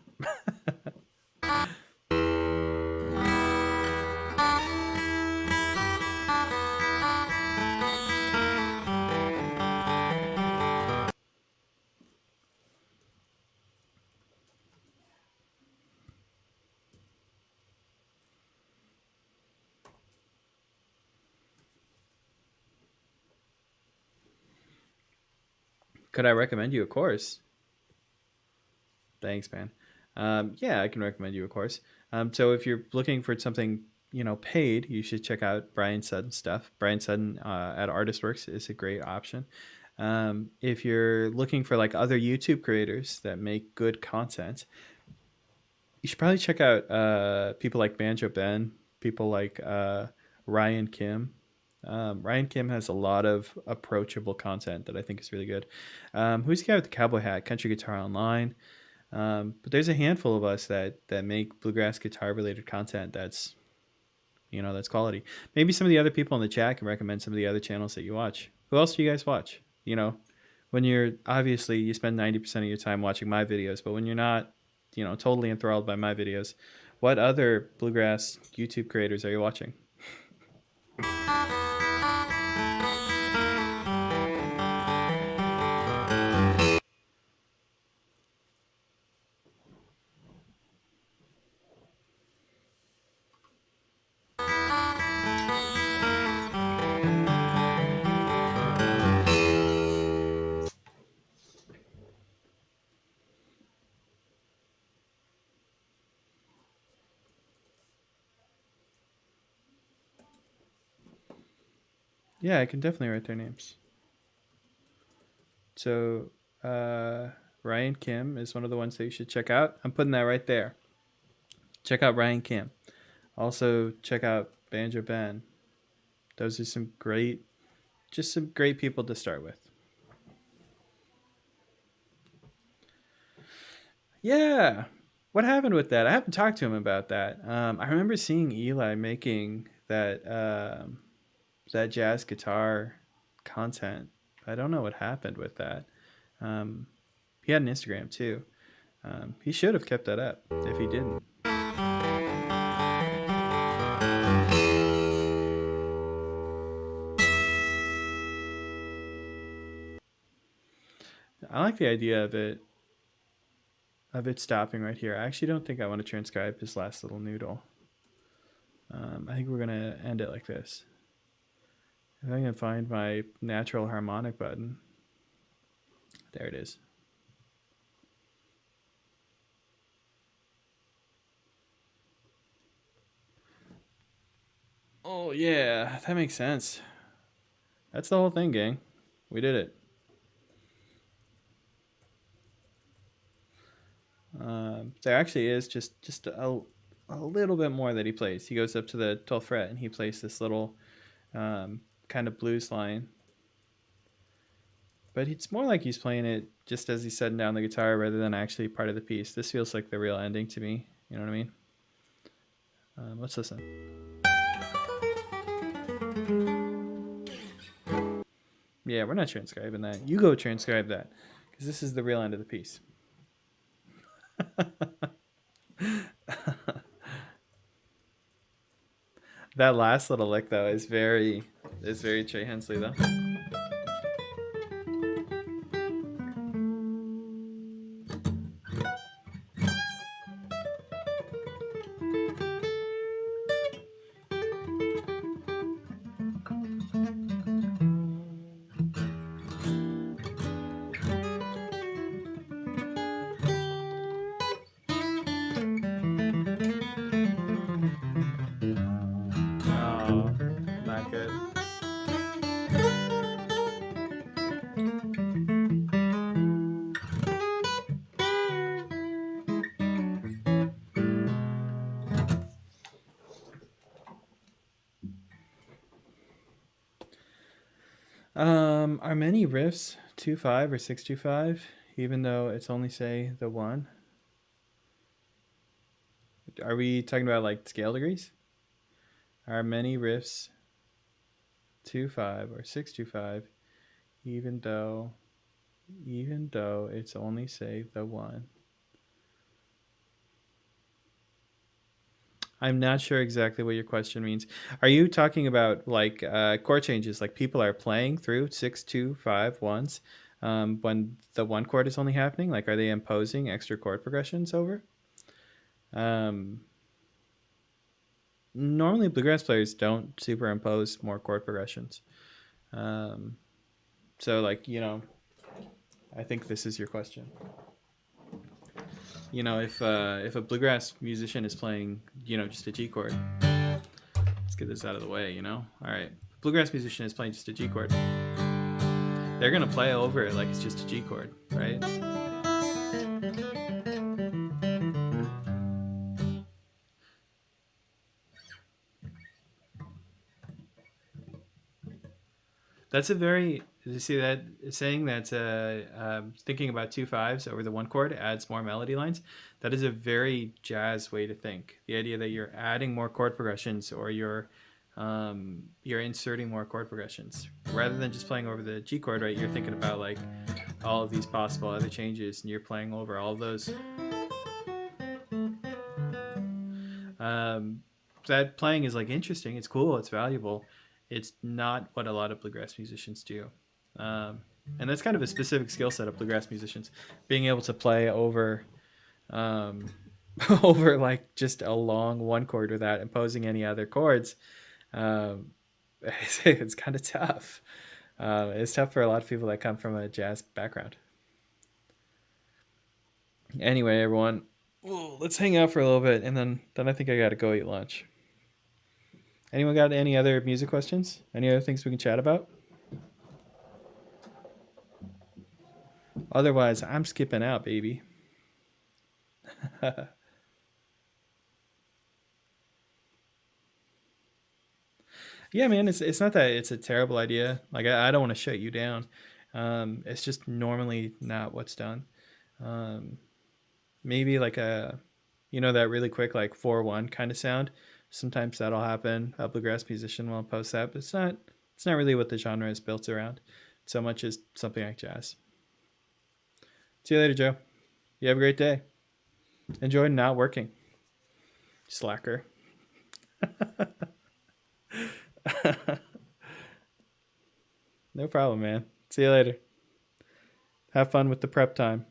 Speaker 1: Could I recommend you a course? Thanks, man. Yeah, I can recommend you a course. So if you're looking for something, paid, you should check out Brian Sutton's stuff. Brian Sutton at ArtistWorks is a great option. If you're looking for like other YouTube creators that make good content, you should probably check out people like Banjo Ben, people like Ryan Kim. Ryan Kim has a lot of approachable content that I think is really good. Who's the guy with the cowboy hat? Country Guitar Online. But there's a handful of us that make bluegrass guitar related content that's quality. Maybe some of the other people in the chat can recommend some of the other channels that you watch. Who else do you guys watch? When you're obviously you spend 90% of your time watching my videos, but when you're not, totally enthralled by my videos, what other bluegrass YouTube creators are you watching? Yeah, I can definitely write their names. So, Ryan Kim is one of the ones that you should check out. I'm putting that right there. Check out Ryan Kim. Also, check out Banjo Ben. Those are some great people to start with. Yeah. What happened with that? I haven't talked to him about that. I remember seeing Eli making that jazz guitar content. I don't know what happened with that. Um, he had an Instagram too. He should have kept that up if he didn't. I like the idea of it stopping right here. I actually don't think I want to transcribe his last little noodle. I think we're gonna end it like this. If I can find my natural harmonic button, there it is. Oh yeah, that makes sense. That's the whole thing, gang. We did it. There actually is just a little bit more that he plays. He goes up to the 12th fret and he plays this little kind of blues line. But it's more like he's playing it just as he's setting down the guitar rather than actually part of the piece. This feels like the real ending to me. You know what I mean? Let's listen. Yeah, we're not transcribing that. You go transcribe that because this is the real end of the piece. That last little lick though is very Trey Hensley though. Oh, not good. Are many riffs 2/5 or 6/5, even though it's only say the one? Are we talking about like scale degrees? Are many riffs 2/5 or 6/5, even though it's only say the one? I'm not sure exactly what your question means. Are you talking about like chord changes, like people are playing through 6/2/5 when the one chord is only happening? Like, are they imposing extra chord progressions over? Um, Normally, bluegrass players don't superimpose more chord progressions. Um, so, like, I think this is your question. You know, if a bluegrass musician is playing, you know, just a G chord, let's get this out of the way. You know, all right. If a bluegrass musician is playing just a G chord, they're gonna play over it like it's just a G chord, right? That's a very, you see that saying that thinking about 2/5s over the one chord adds more melody lines. That is a very jazz way to think. The idea that you're adding more chord progressions or you're inserting more chord progressions rather than just playing over the G chord, right? You're thinking about like all of these possible other changes, and you're playing over all of those. That playing is like interesting. It's cool. It's valuable. It's not what a lot of bluegrass musicians do. And that's kind of a specific skill set of bluegrass musicians, being able to play over over like just a long one chord without imposing any other chords. It's kind of tough. It's tough for a lot of people that come from a jazz background. Anyway, everyone, let's hang out for a little bit, and then I think I got to go eat lunch. Anyone got any other music questions? Any other things we can chat about? Otherwise, I'm skipping out, baby. Yeah, man, it's not that it's a terrible idea. Like I don't want to shut you down. It's just normally not what's done. Um, Maybe like a, you know, that really quick like 4/1 kind of sound. Sometimes that'll happen. A bluegrass musician will post that, but it's not really what the genre is built around so much as something like jazz. See you later, Joe. You have a great day. Enjoy not working. Slacker. No problem, man. See you later. Have fun with the prep time.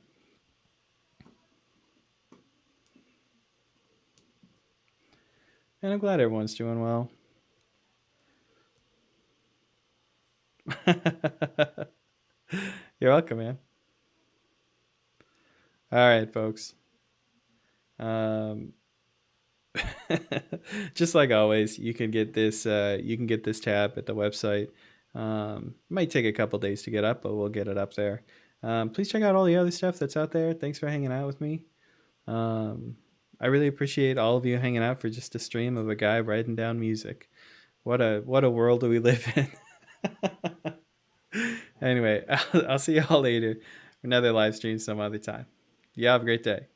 Speaker 1: And I'm glad everyone's doing well. You're welcome, man. All right, folks. Just like always, you can get this tab at the website. It might take a couple days to get up, but we'll get it up there. Please check out all the other stuff that's out there. Thanks for hanging out with me. I really appreciate all of you hanging out for just a stream of a guy writing down music. What a world do we live in. Anyway, I'll see y'all later for another live stream some other time. You have a great day.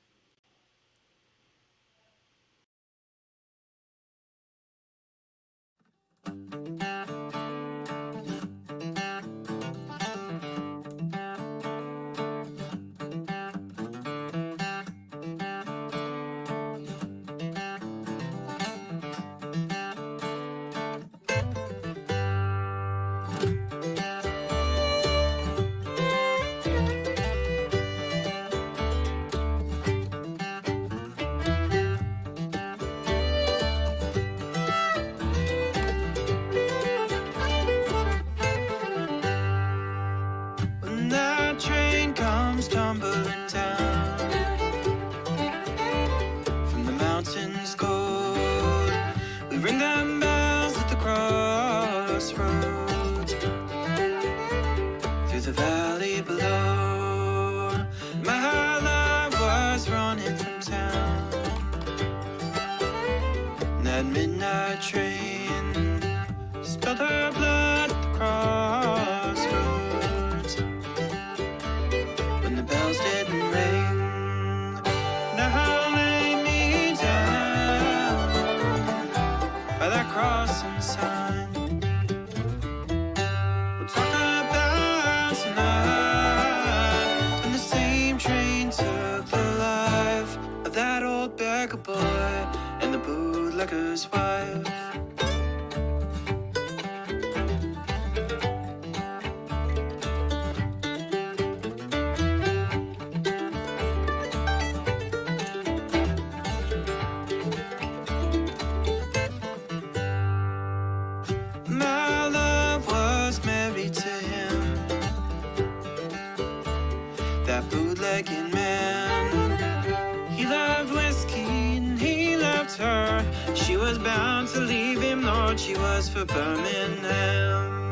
Speaker 1: She was bound to leave him, Lord, she was for Birmingham.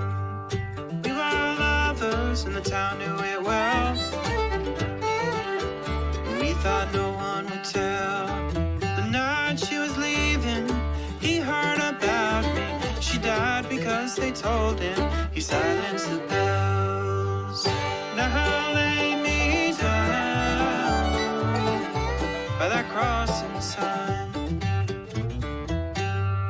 Speaker 1: We were lovers and the town knew it well. We thought no one would tell. The night she was leaving, he heard about me. She died because they told him. He silenced the bells. Now lay me down by that crossing sign.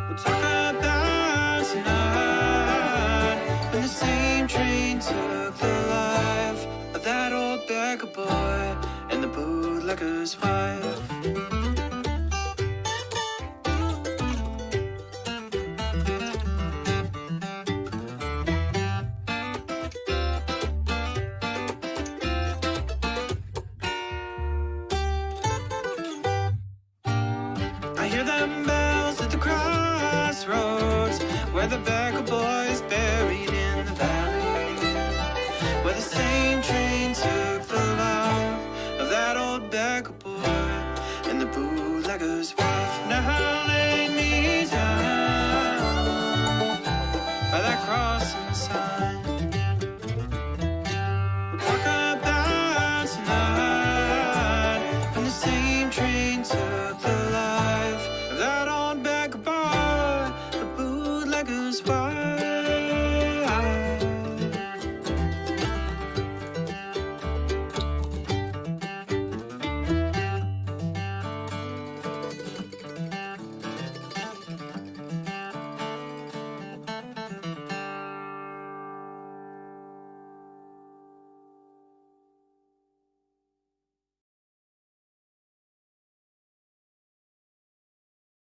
Speaker 1: We'll talk about tonight when the same train took the life of that old beggar boy and the bootlegger's wife. I hear them bells at the crossroads where the beggar boy's buried in the valley, where the same train took the love of that old beggar boy and the bootlegger's wife. Now lay me down